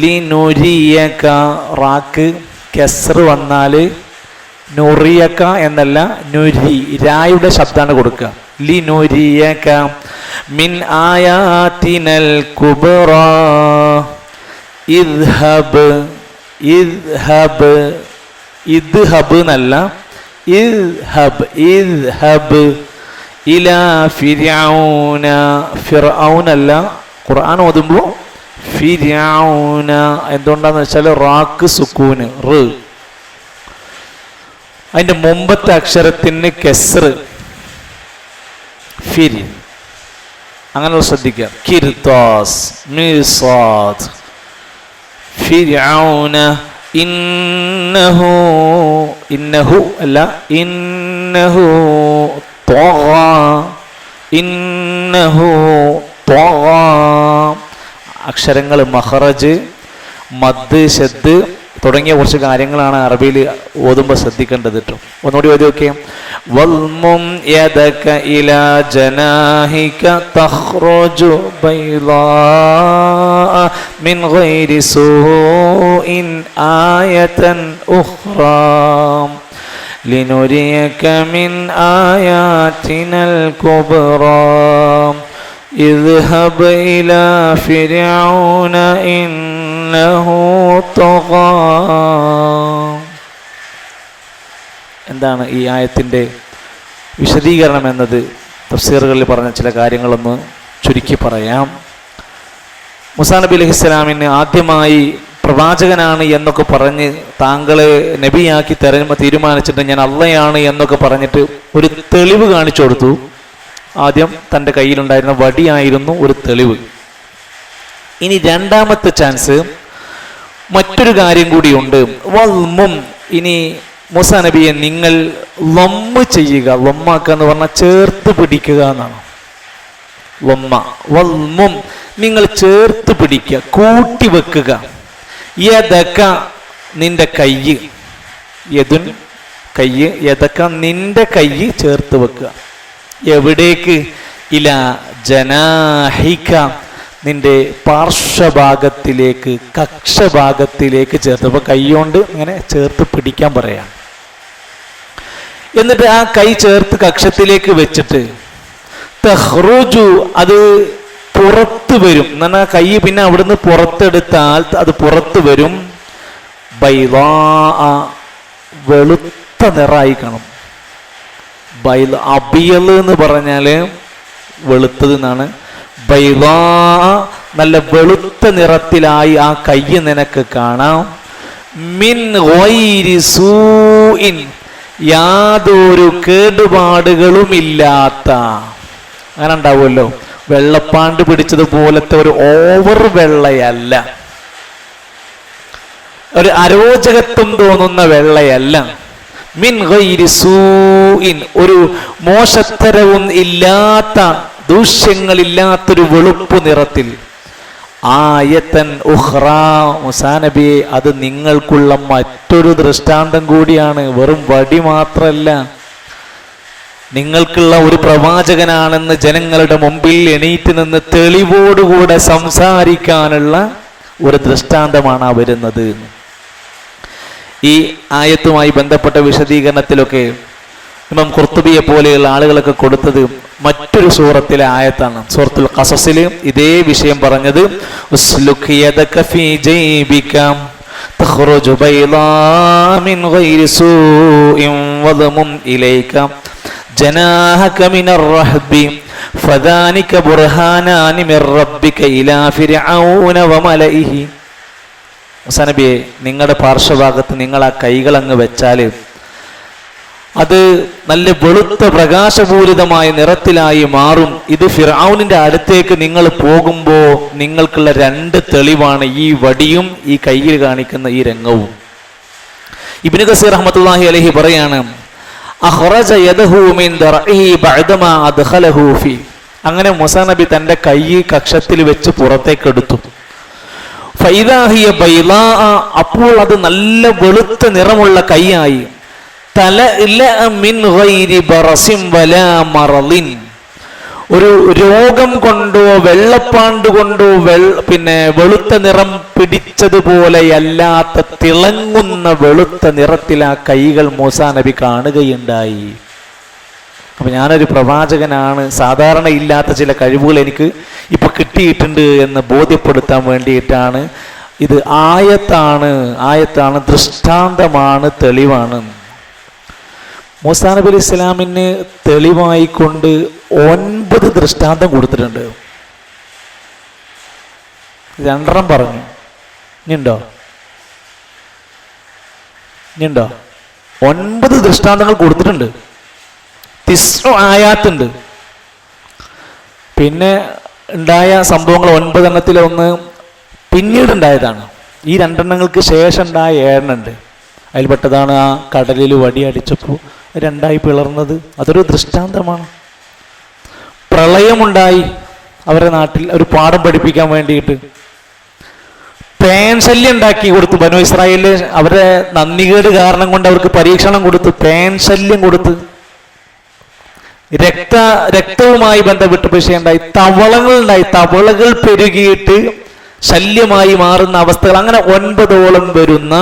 ലിനുരിയക, റാക്ക് കെസ്ർ വന്നാൽ നുറിയക എന്നല്ല നുരി, രായുടെ ശബ്ദമാണ് കൊടുക്കുക. ലിനുരിയക മിൻ ആയാതിനൽ കുബ്റ ഇദ്ഹബ് ഇദ്ഹബ് ഇദ്ഹബ് എന്നല്ല ഇദ്ഹബ് ഇദ്ഹബ് ഇലാ ഫിർഔന, ഫിർഔന അല്ല, ഖുർആൻ ഓതുമ്പോൾ ഫിർഔന എന്തുകൊണ്ടാന്ന് വെച്ചാൽ റാക്ക് സുക്കൂന് റ്, അതിന്റെ മുമ്പത്തെ അക്ഷരത്തിന് കെസ്ർ ഫിർ, അങ്ങനെ ശ്രദ്ധിക്കുക. കിർതാസ് മിസാദ് ഫിർഔന ഇന്നഹു, ഇന്നഹു അല്ല ഇന്നഹു ത്വഗ, ഇന്നഹു ത്വഗ. അക്ഷരങ്ങൾ മഖറജ്, മദ്, ശദ് തുടങ്ങിയ കുറച്ച് കാര്യങ്ങളാണ് അറബിയിൽ ഓതുമ്പോൾ ശ്രദ്ധിക്കേണ്ടത് കേട്ടോ. ഒന്നുകൂടി ഓതി നോക്കിയാൽ വൽമും യദക ഇലാ ജനാഹിക തഖ്റുജു ബൈളാഅ മിൻ ഗൈരി സൂഇൻ ആയതൻ ഉഖ്റ ലിനുരിയക മിൻ ആയാതിനൽ കുബ്റ اذهب إلى فرعون إنه طغى. എന്താണ് ഈ ആയത്തിൻ്റെ വിശദീകരണം എന്നത് തഫ്സീറുകളിൽ പറഞ്ഞ ചില കാര്യങ്ങളൊന്ന് ചുരുക്കി പറയാം. മൂസാ നബി അലൈഹിസ്സലാമിന് ആദ്യമായി പ്രവാചകനാണ് എന്നൊക്കെ പറഞ്ഞ് താങ്കളെ നബിയാക്കി തീരുമാനിച്ചിട്ട് ഞാൻ അള്ളയാണ് എന്നൊക്കെ പറഞ്ഞിട്ട് ഒരു തെളിവ് കാണിച്ചു കൊടുത്തു. ആദ്യം തൻ്റെ കയ്യിലുണ്ടായിരുന്ന വടിയായിരുന്നു ഒരു തെളിവ്. ഇനി രണ്ടാമത്തെ ചാൻസ് മറ്റൊരു കാര്യം കൂടിയുണ്ട്. വൽമും, ഇനി മൂസാ നബിയെ നിങ്ങൾ ലമ്മ് ചെയ്യുക. ലമ്മാക്കുക എന്ന് പറഞ്ഞാൽ ചേർത്ത് പിടിക്കുക എന്നാണ്. ലമ്മ വൽമും, നിങ്ങൾ ചേർത്ത് പിടിക്കുക, കൂട്ടി വെക്കുക. യദക നിന്റെ കയ്യ്, യദുൻ കയ്യ്, യദക നിന്റെ കയ്യ് ചേർത്ത് വെക്കുക. എവിടേക്ക്? ഇലാ ജനാഹിക, നിന്റെ പാർശ്വഭാഗത്തിലേക്ക്, കക്ഷഭാഗത്തിലേക്ക് ചേർത്ത്. അപ്പോൾ കൈ കൊണ്ട് ഇങ്ങനെ ചേർത്ത് പിടിക്കാൻ പറയാം. എന്നിട്ട് ആ കൈ ചേർത്ത് കക്ഷത്തിലേക്ക് വെച്ചിട്ട് തഖ്റുജു, അത് പുറത്ത് പുറത്ത് വരും എന്നാൽ കൈ പിന്നെ അവിടുന്ന് പുറത്തെടുത്താൽ അത് പുറത്ത് വരും. ബൈളാ, വെളുത്ത നിറായി കാണും. അബിയൽ എന്ന് പറഞ്ഞാല് വെളുത്തത് എന്നാണ്. ബൈളാ, നല്ല വെളുത്ത നിറത്തിലായി ആ കൈ നിനക്ക് കാണാം. മിൻ ഗൈരി സൂഇൻ, യാതൊരു കേടുപാടുകളും ഇല്ലാത്ത. അങ്ങനെ ഉണ്ടാവുമല്ലോ, വെള്ളപ്പാണ്ട് പിടിച്ചതുപോലത്തെ ഒരു ഓവർ വെള്ളയല്ല, ഒരു അരോചകത്വം തോന്നുന്ന വെള്ളയല്ല. മിൻ ഗൈരി സൂഇൻ, ഒരു മോശത്തരവും ഇല്ലാത്ത, ദൂഷ്യങ്ങളില്ലാത്തൊരു വെളുപ്പ് നിറത്തിൽ. ആയത്തൻ ഉഖ്റാ, മൂസാ നബിയെ അത് നിങ്ങൾക്കുള്ള മറ്റൊരു ദൃഷ്ടാന്തം കൂടിയാണ്, വെറും വടി മാത്രമല്ല. നിങ്ങൾക്കുള്ള ഒരു പ്രവാചകനാണെന്ന് ജനങ്ങളുടെ മുമ്പിൽ എണീറ്റ് നിന്ന് തെളിവോടുകൂടെ സംസാരിക്കാനുള്ള ഒരു ദൃഷ്ടാന്തമാണ് വരുന്നത്. ഈ ആയത്തുമായി ബന്ധപ്പെട്ട വിശദീകരണത്തിലൊക്കെ ഇമാം ഖുർത്തുബിയെ പോലെയുള്ള ആളുകളൊക്കെ കൊടുത്തത് മറ്റൊരു സൂറത്തിലെ ആയത്താണ്. സൂറത്തുൽ ഖസസിൽ ഇതേ വിഷയം പറഞ്ഞത് ഉസ്ലുക് യദക ഫീ ജൈബിക തഖ്റുജു ബൈളാ മിൻ ഗൈരി സൂഇൻ വദമും ഇലൈക ജനാഹക മിനർ റഹ്ബി ഫദാനിക ബുർഹാനാനി മിർ റബ്ബിക ഇലാ ഫിർഔന വമലഇഹി. മൂസാ നബിയെ, നിങ്ങളുടെ പാർശ്വഭാഗത്ത് നിങ്ങൾ ആ കൈകൾ അങ്ങ് വെച്ചാൽ അത് നല്ല വെളുത്ത പ്രകാശപൂരിതമായ നിറത്തിലായി മാറും. ഇത് ഫിർഔനിന്റെ അടുത്തേക്ക് നിങ്ങൾ പോകുമ്പോൾ നിങ്ങൾക്കുള്ള രണ്ട് തെളിവാണ് ഈ വടിയും ഈ കയ്യിൽ കാണിക്കുന്ന ഈ രംഗവും. ഇബ്നു കസീർ റഹ്മത്തുള്ളാഹി അലൈഹി പറയാണ്, അഖ്റജ യദഹു മിൻ ദർഇഹി ബഅദമാ അദ്ഖലഹു ഫി. അങ്ങനെ മൂസാ നബി തന്റെ കൈ കക്ഷത്തിൽ വെച്ച് പുറത്തേക്ക് എടുത്തു. ഫൈദാ ഹിയ ബൈളാ, അപ്പോൾ അത് നല്ല വെളുത്ത നിറമുള്ള കൈയായി. മിൻ ഗൈരി ബറസിൻ വലാ മറളിൻ, ഒരു രോഗം കൊണ്ടോ വെള്ളപ്പാണ്ട് കൊണ്ടോ പിന്നെ വെളുത്ത നിറം പിടിച്ചതുപോലെയല്ലാത്ത തിളങ്ങുന്ന വെളുത്ത നിറത്തിൽ ആ കൈകൾ മൂസാ നബി കാണുകയുണ്ടായി. അപ്പൊ ഞാനൊരു പ്രവാചകനാണ്, സാധാരണ ഇല്ലാത്ത ചില കഴിവുകൾ എനിക്ക് ഇപ്പൊ കിട്ടിയിട്ടുണ്ട് എന്ന് ബോധ്യപ്പെടുത്താൻ വേണ്ടിയിട്ടാണ്. ഇത് ആയത്താണ്, ദൃഷ്ടാന്തമാണ്, തെളിവാണ്. മൂസാ നബി അലൈഹി ഇസ്ലാമിന് തെളിവായിക്കൊണ്ട് 9 ദൃഷ്ടാന്തം കൊടുത്തിട്ടുണ്ട്. 2 പറഞ്ഞു. ഇനിയുണ്ടോ? 9 ദൃഷ്ടാന്തങ്ങൾ കൊടുത്തിട്ടുണ്ട്. 9 ആയാത്തുണ്ട്. പിന്നെ ഉണ്ടായ സംഭവങ്ങൾ 9 എണ്ണത്തിലൊന്ന് പിന്നീട് ഉണ്ടായതാണ്. ഈ 2 എണ്ണങ്ങൾക്ക് ശേഷം ഉണ്ടായ 7 ഉണ്ട്. അതിൽപ്പെട്ടതാണ് ആ കടലിൽ വടിയടിച്ചപ്പോൾ 2 പിളർന്നത്. അതൊരു ദൃഷ്ടാന്തമാണ്. പ്രളയമുണ്ടായി അവരുടെ നാട്ടിൽ, ഒരു പാഠം പഠിപ്പിക്കാൻ വേണ്ടിയിട്ട്. പേൻ ശല്യം ഉണ്ടാക്കി കൊടുത്തു ബനൂ ഇസ്രായേലിൽ. അവരുടെ നന്ദികേട് കാരണം കൊണ്ട് അവർക്ക് പരീക്ഷണം കൊടുത്തു, പേൻ ശല്യം കൊടുത്ത്. രക്തവുമായി ബന്ധപ്പെട്ട് വിഷയമുണ്ടായി. തവളകളുണ്ടായി, തവളകൾ പെരുകിയിട്ട് ശല്യമായി മാറുന്ന അവസ്ഥകൾ. അങ്ങനെ 9ഓളം വരുന്ന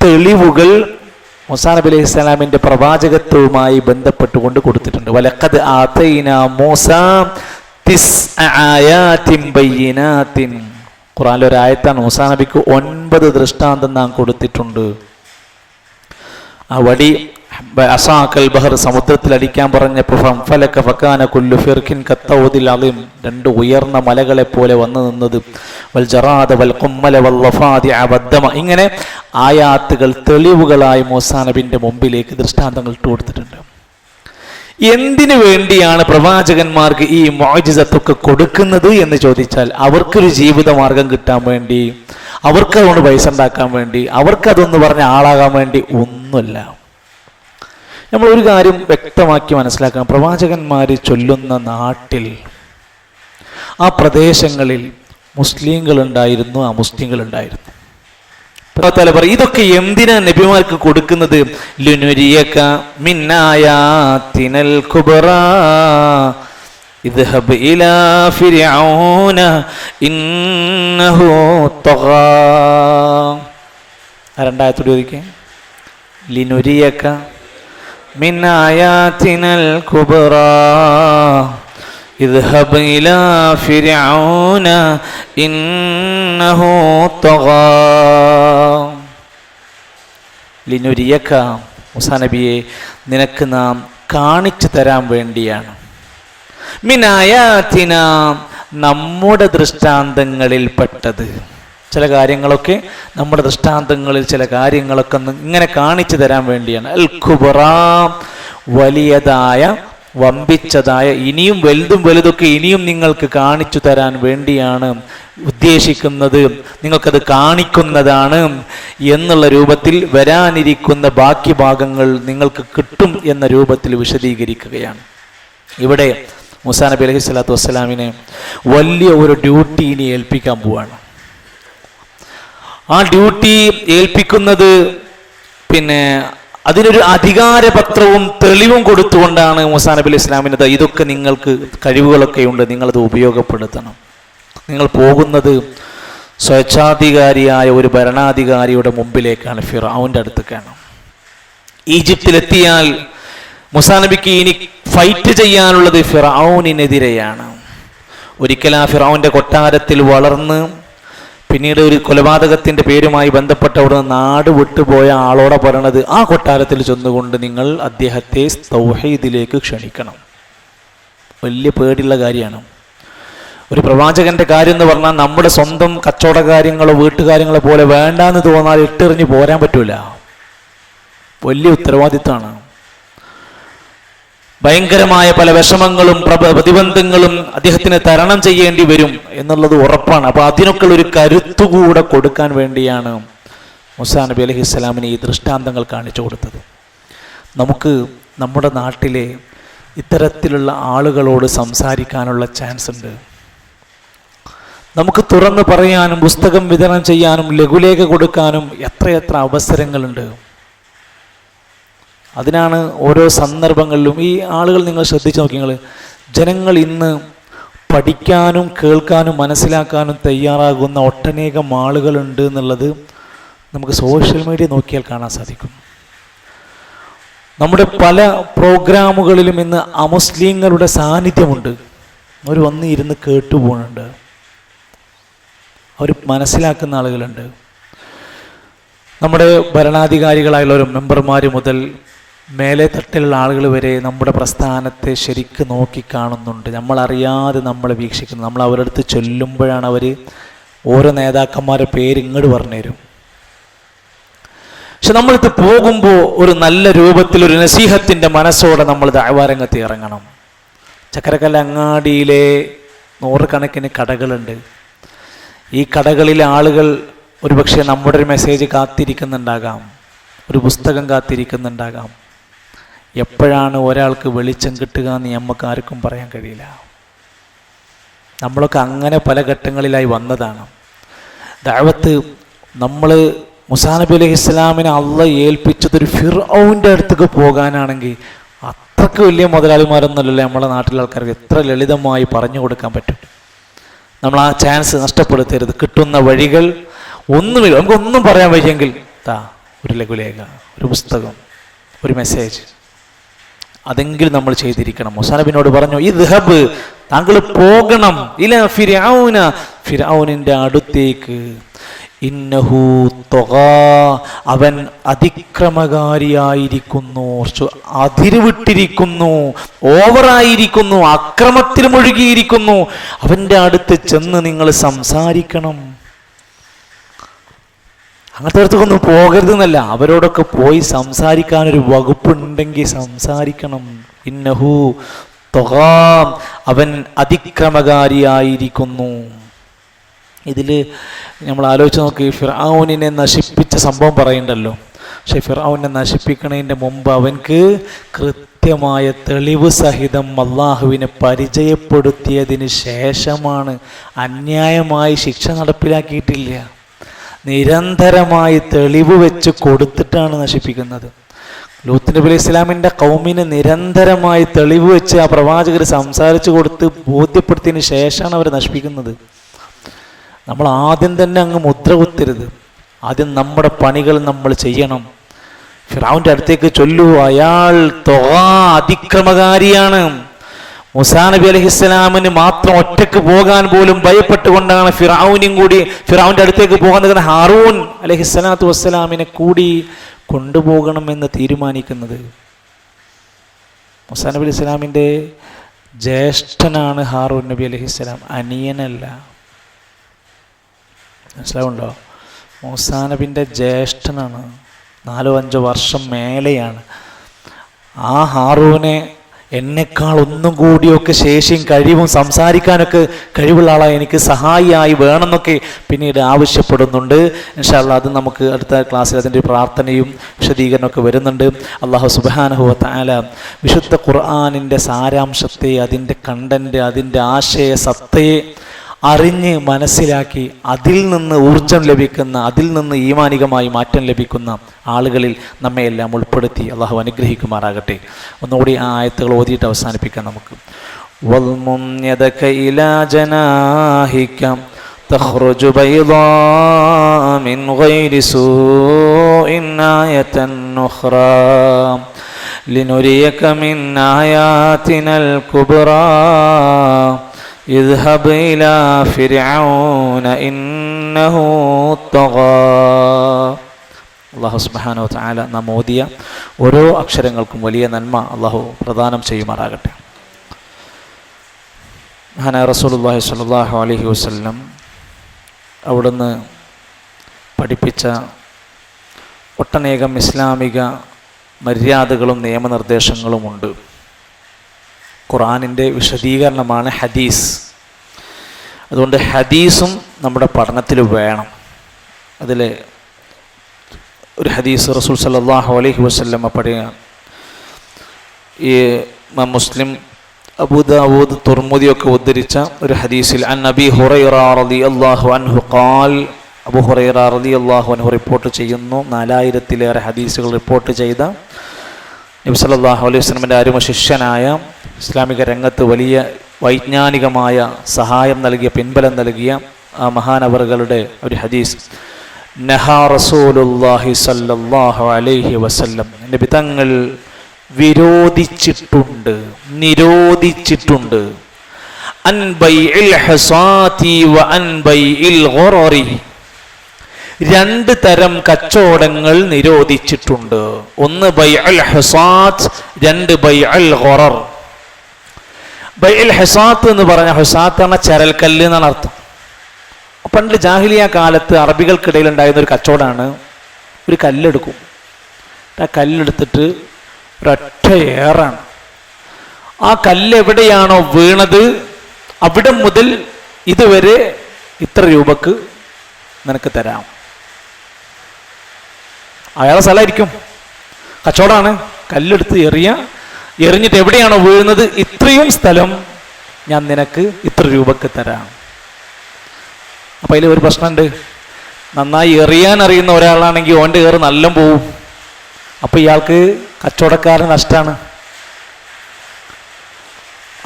തെളിവുകൾ മൂസാ നബി അലൈഹി സ്വലാമിന്റെ പ്രവാചകത്വവുമായി ബന്ധപ്പെട്ടുകൊണ്ട് കൊടുത്തിട്ടുണ്ട്. വലഖദ് ആതൈനാ മൂസാ 9 ആയാതിൻ ബയ്യിനാതിൻ. ഖുർആനിലെ ഒരു ആയത്താണ്. മൂസാ നബിക്ക് 9 ദൃഷ്ടാന്തം നാം കൊടുത്തിട്ടുണ്ട്. ആ വടി അസാക്കൽ ബഹർ, സമുദ്രത്തിൽ അടിക്കാൻ പറഞ്ഞപ്പോൾ ഫലക ഫകാന കുല്ലു ഫിർഖിൻ കത്തൗദിൽ അളീം, 2 ഉയർന്ന മലകളെ പോലെ വന്നു നിന്നത്. വൽ ജറാദ വൽ ഖുമ്മല വൽ ലഫാദിഅ വദ്ദമ. ഇങ്ങനെ ആയാത്തുകൾ തെളിവുകളായി മൂസാ നബിന്റെ മുമ്പിലേക്ക് ദൃഷ്ടാന്തങ്ങൾ ഇട്ട് കൊടുത്തിട്ടുണ്ട്. എന്തിനു വേണ്ടിയാണ് പ്രവാചകന്മാർക്ക് ഈ മുഅ്ജിസത്തൊക്കെ കൊടുക്കുന്നത് എന്ന് ചോദിച്ചാൽ, അവർക്കൊരു ജീവിത മാർഗം കിട്ടാൻ വേണ്ടി, അവർക്കതുകൊണ്ട് പൈസ ഉണ്ടാക്കാൻ വേണ്ടി, അവർക്കതൊന്ന് പറഞ്ഞ ആളാകാൻ വേണ്ടി ഒന്നുമില്ല. നമ്മൾ ഒരു കാര്യം വ്യക്തമാക്കി മനസ്സിലാക്കണം. പ്രവാചകന്മാർ ചൊല്ലുന്ന നാട്ടിൽ, ആ പ്രദേശങ്ങളിൽ മുസ്ലിങ്ങളുണ്ടായിരുന്നു, അമുസ്ലിങ്ങളുണ്ടായിരുന്നു. ഇതൊക്കെ എന്തിനാ നബിമാർക്ക് കൊടുക്കുന്നത്? ലുനുരിയക മിൻ ആയാതിനൽ കുബ്റാ ഇദ്ഹബ് ഇലാ ഫിർഔന ഇന്നഹു തഗാ. 2 ചോദിക്കേ. ലിനുരിയക മിൻ ആയാതിനൽ കുബ്റാ ഇദ്ഹബ് ഇലാ ഫിർഔന ഇന്നഹു തഗാ ലിനുരിയക, മൂസാ നബിയെ നിനക്ക് നാം കാണിച്ചു തരാൻ വേണ്ടിയാണ്, മിൻ ആയാതിനാ നമ്മുടെ ദൃഷ്ടാന്തങ്ങളിൽ പെട്ടത്. ചില കാര്യങ്ങളൊക്കെ നമ്മുടെ ദൃഷ്ടാന്തങ്ങളിൽ ചില കാര്യങ്ങളൊക്കെ ഇങ്ങനെ കാണിച്ചു തരാൻ വേണ്ടിയാണ്. അൽ കുബ്റാ, വലിയതായ വമ്പിച്ചതായ ഇനിയും വലുതും വലുതൊക്കെ ഇനിയും നിങ്ങൾക്ക് കാണിച്ചു തരാൻ വേണ്ടിയാണ് ഉദ്ദേശിക്കുന്നത്, നിങ്ങൾക്കത് കാണിക്കുന്നതാണ് എന്നുള്ള രൂപത്തിൽ വരാനിരിക്കുന്ന ബാക്കി ഭാഗങ്ങൾ നിങ്ങൾക്ക് കിട്ടും എന്ന രൂപത്തിൽ വിശദീകരിക്കുകയാണ്. ഇവിടെ മൂസാ നബി അലൈഹി സ്വലാത്തു വസ്സലാമിനെ വലിയ ഒരു ഡ്യൂട്ടി ഇനി ഏൽപ്പിക്കാൻ പോവാണ്. ആ ഡ്യൂട്ടി ഏൽപ്പിക്കുന്നത് അതിനൊരു അധികാരപത്രവും തെളിവും കൊടുത്തുകൊണ്ടാണ് മൂസാ നബി അലൈഹി സ്വലാമിന് ഇതൊക്കെ നിങ്ങൾക്ക് കഴിവുകളൊക്കെ ഉണ്ട്, നിങ്ങളത് ഉപയോഗപ്പെടുത്തണം. നിങ്ങൾ പോകുന്നത് സ്വേച്ഛാധികാരിയായ ഒരു ഭരണാധികാരിയുടെ മുമ്പിലേക്കാണ്, ഫിർഔന്റെ അടുത്തേക്കാണ്. ഈജിപ്തിലെത്തിയാൽ മൂസാ നബിക്ക് ഇനി ഫൈറ്റ് ചെയ്യാനുള്ളത് ഫിർഔനിനെതിരെയാണ്. ഒരിക്കൽ ആ ഫിർഔന്റെ കൊട്ടാരത്തിൽ വളർന്ന് പിന്നീട് ഒരു കൊലപാതകത്തിന്റെ പേരുമായി ബന്ധപ്പെട്ട അവിടെ നാട് വിട്ടുപോയ ആളോടെ പറയണത്, ആ കൊട്ടാരത്തിൽ ചെന്നുകൊണ്ട് നിങ്ങൾ അദ്ദേഹത്തെ തൗഹീദിലേക്ക് ക്ഷണിക്കണം. വലിയ പേടിയുള്ള കാര്യമാണ്. ഒരു പ്രവാചകന്റെ കാര്യം എന്ന് പറഞ്ഞാൽ നമ്മുടെ സ്വന്തം കച്ചവട കാര്യങ്ങളോ വീട്ടുകാര്യങ്ങളോ പോലെ വേണ്ടാന്ന് തോന്നാൽ ഇട്ടെറിഞ്ഞ് പോരാൻ പറ്റൂല. വലിയ ഉത്തരവാദിത്തമാണ്. ഭയങ്കരമായ പല വിഷമങ്ങളും പ്രതിബന്ധങ്ങളും അദ്ദേഹത്തിന് തരണം ചെയ്യേണ്ടി വരും എന്നുള്ളത് ഉറപ്പാണ്. അപ്പൊ അതിനൊക്കെ ഒരു കരുത്തുകൂടെ കൊടുക്കാൻ വേണ്ടിയാണ് മൂസാ നബി അലൈഹിസ്സലാമിന് ഈ ദൃഷ്ടാന്തങ്ങൾ കാണിച്ചു കൊടുത്തത്. നമുക്ക് നമ്മുടെ നാട്ടിലെ ഇത്തരത്തിലുള്ള ആളുകളോട് സംസാരിക്കാനുള്ള ചാൻസ് ഉണ്ട്. നമുക്ക് തുറന്നു പറയാനും പുസ്തകം വിതരണം ചെയ്യാനും ലഘുലേഖ കൊടുക്കാനും എത്രയെത്ര അവസരങ്ങളുണ്ട്. അതിനാണ് ഓരോ സന്ദർഭങ്ങളിലും ഈ ആളുകൾ, നിങ്ങൾ ശ്രദ്ധിച്ചു നോക്കി, ജനങ്ങൾ ഇന്ന് പഠിക്കാനും കേൾക്കാനും മനസ്സിലാക്കാനും തയ്യാറാകുന്ന ഒട്ടനേകം ആളുകളുണ്ട് എന്നുള്ളത് നമുക്ക് സോഷ്യൽ മീഡിയ നോക്കിയാൽ കാണാൻ സാധിക്കും. നമ്മുടെ പല പ്രോഗ്രാമുകളിലും ഇന്ന് അമുസ്ലിങ്ങളുടെ സാന്നിധ്യമുണ്ട്. അവർ വന്ന് ഇരുന്ന് കേട്ടുപോകുന്നുണ്ട്, അവർ മനസ്സിലാക്കുന്ന ആളുകളുണ്ട്. നമ്മുടെ ഭരണാധികാരികളായുള്ളവരും മെമ്പർമാർ മുതൽ മേലെ തട്ടിലുള്ള ആളുകൾ വരെ നമ്മുടെ പ്രസ്ഥാനത്തെ ശരിക്ക് നോക്കിക്കാണുന്നുണ്ട്. നമ്മളറിയാതെ നമ്മളെ വീക്ഷിക്കുന്നു. നമ്മൾ അവരുടെ അടുത്ത് ചൊല്ലുമ്പോഴാണ് അവർ ഓരോ നേതാക്കന്മാരുടെ പേര് ഇങ്ങോട്ട് പറഞ്ഞു തരും. പക്ഷെ നമ്മളിത് പോകുമ്പോൾ ഒരു നല്ല രൂപത്തിൽ ഒരു നസീഹത്തിൻ്റെ മനസ്സോടെ നമ്മൾ ദഅ്വാരംഗത്ത് ഇറങ്ങണം. ചക്കരക്കല്ല് അങ്ങാടിയിലെ നൂറുകണക്കിന് കടകളുണ്ട്. ഈ കടകളിലെ ആളുകൾ ഒരുപക്ഷെ നമ്മുടെ ഒരു മെസ്സേജ് കാത്തിരിക്കുന്നുണ്ടാകാം, ഒരു പുസ്തകം കാത്തിരിക്കുന്നുണ്ടാകാം. എപ്പോഴാണ് ഒരാൾക്ക് വെളിച്ചം കിട്ടുക എന്ന് നമുക്ക് ആർക്കും പറയാൻ കഴിയില്ല. നമ്മളൊക്കെ അങ്ങനെ പല ഘട്ടങ്ങളിലായി വന്നതാണ്. ദഅവത്ത് നമ്മൾ മൂസാ നബി അലൈഹി ഇസ്ലാമിനെ അള്ളാഹ് ഏൽപ്പിച്ചതൊരു ഫിർഔന്റെ അടുത്തേക്ക് പോകാനാണെങ്കിൽ അത്രയ്ക്ക് വലിയ മുതലാളിമാരൊന്നുമല്ലല്ലോ നമ്മളെ നാട്ടിലെ ആൾക്കാർക്ക്. എത്ര ലളിതമായി പറഞ്ഞു കൊടുക്കാൻ പറ്റും. നമ്മൾ ആ ചാൻസ് നഷ്ടപ്പെടുത്തരുത്. കിട്ടുന്ന വഴികൾ ഒന്നുമില്ല, നമുക്കൊന്നും പറയാൻ വയ്യെങ്കിൽ ഒരു ലഘുലേഖ, ഒരു പുസ്തകം, ഒരു മെസ്സേജ്, അതെങ്കിലും നമ്മൾ ചെയ്തിരിക്കണം. മൂസാ നബിയോട് പറഞ്ഞു, ഇദ്ഹബ്, താങ്കൾ പോകണം, ഇലാ ഫിർഔന, ഫിർഔനിന്റെ അടുത്തേക്ക്, ഇന്നഹു തഗാ, അവൻ അതിക്രമകാരിയായിരിക്കുന്നു, അതിരുവിട്ടിരിക്കുന്നു, ഓവറായിരിക്കുന്നു, അക്രമത്തിൽ മുഴുകിയിരിക്കുന്നു. അവന്റെ അടുത്ത് ചെന്ന് നിങ്ങൾ സംസാരിക്കണം. അങ്ങനത്തെ അടുത്തൊന്നും പോകരുതെന്നല്ല, അവരോടൊക്കെ പോയി സംസാരിക്കാനൊരു വകുപ്പുണ്ടെങ്കിൽ സംസാരിക്കണം. ഇന്നഹു തഗാ, അവൻ അതിക്രമകാരിയായിരിക്കുന്നു. ഇതിൽ നമ്മൾ ആലോചിച്ച് നോക്കി, ഫിർഔനിനെ നശിപ്പിച്ച സംഭവം പറയുന്നുണ്ടല്ലോ. പക്ഷെ ഫിർഔനെ നശിപ്പിക്കുന്നതിൻ്റെ മുമ്പ് അവൻക്ക് കൃത്യമായ തെളിവ് സഹിതം അള്ളാഹുവിനെ പരിചയപ്പെടുത്തിയതിന് ശേഷമാണ്. അന്യായമായി ശിക്ഷ നടപ്പിലാക്കിയിട്ടില്ല, നിരന്തരമായി തെളിവ് വെച്ച് കൊടുത്തിട്ടാണ് നശിപ്പിക്കുന്നത്. ലൂത്ത് നബി അലൈഹി ഇസ്ലാമിൻ്റെ കൗമിന് നിരന്തരമായി തെളിവ് വെച്ച് ആ പ്രവാചകർ സംസാരിച്ചു കൊടുത്ത് ബോധ്യപ്പെടുത്തിയതിന് ശേഷമാണ് അവർ നശിപ്പിക്കുന്നത്. നമ്മൾ ആദ്യം തന്നെ അങ്ങ് മുദ്ര കുത്തരുത്. ആദ്യം നമ്മുടെ പണികൾ നമ്മൾ ചെയ്യണം. ഫിർഔന്റെ അടുത്തേക്ക് ചൊല്ലൂ, അയാൾ തഗാ, അതിക്രമകാരിയാണ്. മൂസാ നബി അലൈഹിസ്സലാമിന് മാത്രം ഒറ്റക്ക് പോകാൻ പോലും ഭയപ്പെട്ടുകൊണ്ടാണ് ഫിറഔന്റെ അടുത്തേക്ക് പോകാൻ ഹാറൂൻ അലൈഹിസ്സലാത്തു വസ്സലാമിനെ കൂടി കൊണ്ടുപോകണമെന്ന് തീരുമാനിക്കുന്നത്. മൂസാ നബി അലൈഹി സ്വലാമിൻ്റെ ജ്യേഷ്ഠനാണ് ഹാറൂൻ നബി അലൈഹിസ്സലാം, അനിയനല്ല. മനസ്സിലാവുണ്ടോ? മൂസാ നബിൻ്റെ ജ്യേഷ്ഠനാണ്, 4-5 വർഷം മേലെയാണ്. ആ ഹാറൂനെ എന്നെക്കാൾ ഒന്നും കൂടിയൊക്കെ ശേഷിയും കഴിവും സംസാരിക്കാനൊക്കെ കഴിവുള്ള ആളായി എനിക്ക് സഹായിയായി വേണമെന്നൊക്കെ പിന്നീട് ആവശ്യപ്പെടുന്നുണ്ട്. ഇൻഷാ അല്ലാഹ് അത് നമുക്ക് അടുത്ത ക്ലാസ്സിൽ അതിൻ്റെ പ്രാർത്ഥനയും വിശദീകരണമൊക്കെ വരുന്നുണ്ട്. അല്ലാഹു സുബ്ഹാനഹു വ തആല വിശുദ്ധ ഖുർആനിൻ്റെ സാരാംശത്തെ, അതിൻ്റെ കണ്ടന്റ്, അതിൻ്റെ ആശയ സത്തയെ അറിഞ്ഞ് മനസ്സിലാക്കി അതിൽ നിന്ന് ഊർജം ലഭിക്കുന്ന, അതിൽ നിന്ന് ഈമാനികമായി മാറ്റം ലഭിക്കുന്ന ആളുകളിൽ നമ്മയെല്ലാം ഉൾപ്പെടുത്തി അള്ളാഹു അനുഗ്രഹിക്കുമാറാകട്ടെ. ഒന്നുകൂടി ആ ആയത്തുകൾ ഓതിയിട്ട് അവസാനിപ്പിക്കാം നമുക്ക്. വൽമും യദക ഇലാ ജനാഹിക തഖ്റുജു ബൈദാ മിൻ ഗൈരി സൂഇൻ ആയതൻ ഉഖ്റാ ലിനുരിയക മിൻ ആയാതിനൽ കുബ്റാ ഇദ്ഹബ് ഇലാ ഫിർഔന ഇന്നഹു തഗാ. അല്ലാഹു സുബ്ഹാനഹു വ തആല നാം ഓതിയ ഓരോ അക്ഷരങ്ങൾക്കും വലിയ നന്മ അല്ലാഹു പ്രദാനം ചെയ്യുമാറാകട്ടെ. മഹാനായ റസൂലുള്ളാഹി സ്വല്ലല്ലാഹു അലൈഹി വസല്ലം അവിടുന്ന് പഠിപ്പിച്ച ഒട്ടനേകം ഇസ്ലാമിക മര്യാദകളും നിയമനിർദ്ദേശങ്ങളുമുണ്ട്. ഖുർആനിൻ്റെ വിശദീകരണമാണ് ഹദീസ്. അതുകൊണ്ട് ഹദീസും നമ്മുടെ പഠനത്തിൽ വേണം. അതിൽ ഒരു ഹദീസ് റസൂൽ സല്ലല്ലാഹു അലൈഹി വസല്ലം പറയുക, ഈ മുസ്ലിം, അബൂ ദാവൂദ്, തുർമുദിയൊക്കെ ഉദ്ധരിച്ച ഒരു ഹദീസിൽ അൻ അബീ ഹുറൈറ റളിയല്ലാഹു അൻഹു ഖാൽ, അബൂ ഹുറൈറ റളിയല്ലാഹു അൻഹു റിപ്പോർട്ട് ചെയ്യുന്നു, 4000-ലേറെ ഹദീസുകൾ റിപ്പോർട്ട് ചെയ്ത നബി സല്ലല്ലാഹു അലൈഹി വസല്ലമിൻ്റെ അരുമ ശിഷ്യനായ, ഇസ്ലാമിക രംഗത്ത് വലിയ വൈജ്ഞാനികമായ സഹായം നൽകിയ, പിൻബലം നൽകിയ ആ മഹാനവറുകളുടെ ഒരു ഹദീസ്. നഹാ റസൂലുള്ളാഹി സല്ലല്ലാഹു അലൈഹി വസല്ലം, നബി തങ്ങൾ വിരോധിച്ചിട്ടുണ്ട്, നിരോധിച്ചിട്ടുണ്ട്, അൻ ബൈഇൽ ഹസാതി വ അൻ ബൈഇൽ ഗററി, 2 തരം കച്ചവടങ്ങൾ നിരോധിച്ചിട്ടുണ്ട്. ഒന്ന് ബൈഉൽ ഹസാത്ത്, 2 ബൈഉൽ ഗറർ. ബൈഉൽ ഹസാത്ത് എന്ന് പറഞ്ഞ, ഹസാത്ത് എന്ന ചരൽക്കല്ല് എന്നാണ് അർത്ഥം. പണ്ട് ജാഹിലിയ കാലത്ത് അറബികൾക്കിടയിൽ ഉണ്ടായിരുന്ന ഒരു കച്ചവടമാണ്, ഒരു കല്ലെടുക്കും, ആ കല്ലെടുത്തിട്ട് ഒരൊറ്റ ഏറാണ്. ആ കല്ല് എവിടെയാണോ വീണത് അവിടെ മുതൽ ഇതുവരെ ഇത്ര രൂപക്ക് നിനക്ക് തരാം. അയാളെ സ്ഥലമായിരിക്കും, കച്ചവടമാണ്. കല്ലെടുത്ത് എറിഞ്ഞിട്ട് എവിടെയാണോ വീഴുന്നത് ഇത്രയും സ്ഥലം ഞാൻ നിനക്ക് ഇത്ര രൂപക്ക് തരാം. അപ്പം അതിൽ ഒരു പ്രശ്നമുണ്ട്. നന്നായി എറിയാൻ അറിയുന്ന ഒരാളാണെങ്കിൽ ഓൻ്റെ ഏറ് നല്ല പോവും. അപ്പം ഇയാൾക്ക് കച്ചവടക്കാരൻ നഷ്ടമാണ്.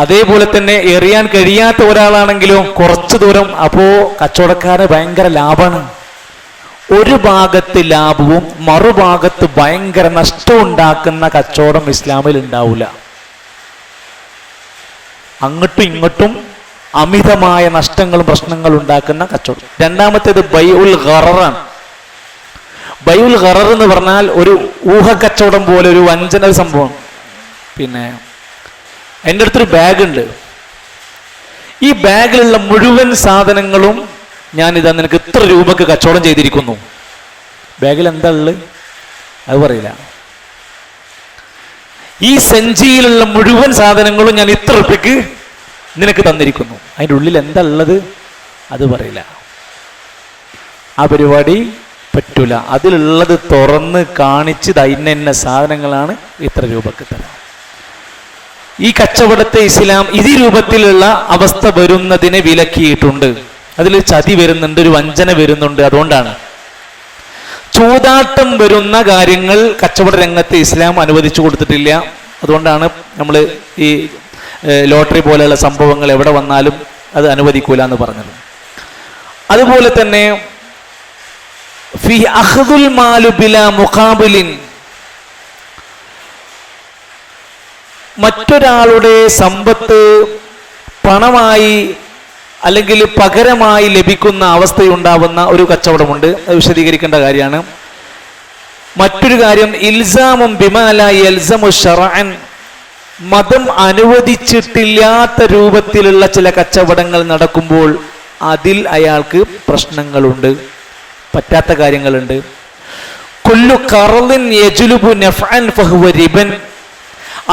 അതേപോലെ തന്നെ എറിയാൻ കഴിയാത്ത ഒരാളാണെങ്കിലും കുറച്ച് ദൂരം, അപ്പോൾ കച്ചവടക്കാരന് ഭയങ്കര ലാഭമാണ്. ഒരു ഭാഗത്ത് ലാഭവും മറുഭാഗത്ത് ഭയങ്കര നഷ്ടം ഉണ്ടാക്കുന്ന കച്ചവടം ഇസ്ലാമിൽ ഉണ്ടാവില്ല. അങ്ങോട്ടും ഇങ്ങോട്ടും അമിതമായ നഷ്ടങ്ങളും പ്രശ്നങ്ങളും ഉണ്ടാക്കുന്ന കച്ചവടം. രണ്ടാമത്തേത് ബൈഉൽ ഗററാണ്. ബൈഉൽ ഗറർ എന്ന് പറഞ്ഞാൽ ഒരു ഊഹക്കച്ചവടം പോലെ, ഒരു വഞ്ചന സംഭവം. പിന്നെ എൻ്റെ അടുത്തൊരു ബാഗുണ്ട്, ഈ ബാഗിലുള്ള മുഴുവൻ സാധനങ്ങളും ഞാനിതാ നിനക്ക് ഇത്ര രൂപക്ക് കച്ചവടം ചെയ്തിരിക്കുന്നു. ബാഗിൽ എന്താ ഉള്ളത് അത് പറയില്ല. ഈ സഞ്ചിയിലുള്ള മുഴുവൻ സാധനങ്ങളും ഞാൻ ഇത്ര രൂപയ്ക്ക് നിനക്ക് തന്നിരിക്കുന്നു. അതിൻ്റെ ഉള്ളിൽ എന്താ ഉള്ളത് അത് പറയില്ല. ആ പരിപാടി പറ്റൂല. അതിലുള്ളത് തുറന്ന് കാണിച്ച് ഇന്ന സാധനങ്ങളാണ് ഇത്ര രൂപക്ക് തരാം. ഈ കച്ചവടത്തെ ഇസ്ലാം ഈ രൂപത്തിലുള്ള അവസ്ഥ വരുന്നതിനെ വിലക്കിയിട്ടുണ്ട്. അതിൽ ചതി വരുന്നുണ്ട്, ഒരു വഞ്ചന വരുന്നുണ്ട്. അതുകൊണ്ടാണ് ചൂതാട്ടം വരുന്ന കാര്യങ്ങൾ കച്ചവട രംഗത്ത് ഇസ്ലാം അനുവദിച്ചു കൊടുത്തിട്ടില്ല. അതുകൊണ്ടാണ് നമ്മൾ ഈ ലോട്ടറി പോലെയുള്ള സംഭവങ്ങൾ എവിടെ വന്നാലും അത് അനുവദിക്കൂല എന്ന് പറഞ്ഞത്. അതുപോലെ തന്നെ ഫി അഖ്ദുൽ മാലു ബിലാ മുഖാബിലിൻ, മറ്റൊരാളുടെ സമ്പത്ത് പണമായി അല്ലെങ്കിൽ പകരമായി ലഭിക്കുന്ന അവസ്ഥയുണ്ടാവുന്ന ഒരു കച്ചവടമുണ്ട്. അത് വിശദീകരിക്കേണ്ട കാര്യമാണ്. മറ്റൊരു കാര്യം ഇൽസാമും ബിമാല യൽസമു ശറഅൻ, മതം അനുവദിച്ചിട്ടില്ലാത്ത രൂപത്തിലുള്ള ചില കച്ചവടങ്ങൾ നടക്കുമ്പോൾ അതിൽ അയാൾക്ക് പ്രശ്നങ്ങളുണ്ട്, പറ്റാത്ത കാര്യങ്ങളുണ്ട്. കുല്ലു ഖർളിൻ യജ്ലുബു നഫ്അൻ ഫഹുവ റിബൻ,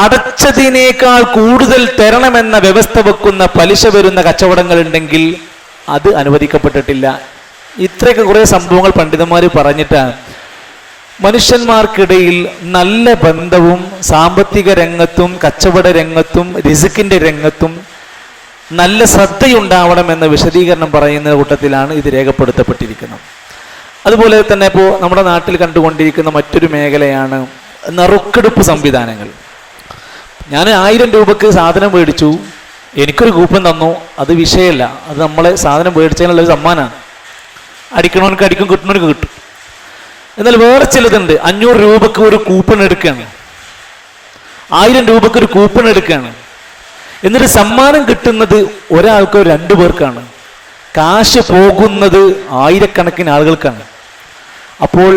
അടച്ചതിനേക്കാൾ കൂടുതൽ തരണമെന്ന വ്യവസ്ഥ വെക്കുന്ന പലിശ വരുന്ന കച്ചവടങ്ങൾ ഉണ്ടെങ്കിൽ അത് അനുവദിക്കപ്പെട്ടിട്ടില്ല. ഇത്രയൊക്കെ കുറെ സംഭവങ്ങൾ പണ്ഡിതന്മാർ പറഞ്ഞിട്ടാണ് മനുഷ്യന്മാർക്കിടയിൽ നല്ല ബന്ധവും സാമ്പത്തിക രംഗത്തും കച്ചവട രംഗത്തും റിസ്കിന്റെ രംഗത്തും നല്ല ശ്രദ്ധയുണ്ടാവണം എന്ന വിശദീകരണം പറയുന്ന കൂട്ടത്തിലാണ് ഇത് രേഖപ്പെടുത്തപ്പെട്ടിരിക്കുന്നത്. അതുപോലെ തന്നെ ഇപ്പോൾ നമ്മുടെ നാട്ടിൽ കണ്ടുകൊണ്ടിരിക്കുന്ന മറ്റൊരു മേഖലയാണ് നറുക്കെടുപ്പ് സംവിധാനങ്ങൾ. ഞാൻ 1000 രൂപക്ക് സാധനം മേടിച്ചു, എനിക്കൊരു കൂപ്പൺ തന്നു, അത് വിഷയമല്ല, അത് നമ്മളെ സാധനം മേടിച്ചതിനുള്ളൊരു സമ്മാനമാണ്. അടിക്കണവനക്ക് അടിക്കും, കിട്ടണവനക്ക് കിട്ടും. എന്നാൽ വേറെ ചിലതുണ്ട്, 500 രൂപക്ക് ഒരു കൂപ്പൺ എടുക്കുകയാണ്, 1000 രൂപക്ക് ഒരു കൂപ്പൺ എടുക്കുകയാണ്, എന്നിട്ട് സമ്മാനം കിട്ടുന്നത് ഒരാൾക്കോ 2 പേർക്കാണ്, കാശ് പോകുന്നത് ആയിരക്കണക്കിന് ആളുകൾക്കാണ്. അപ്പോൾ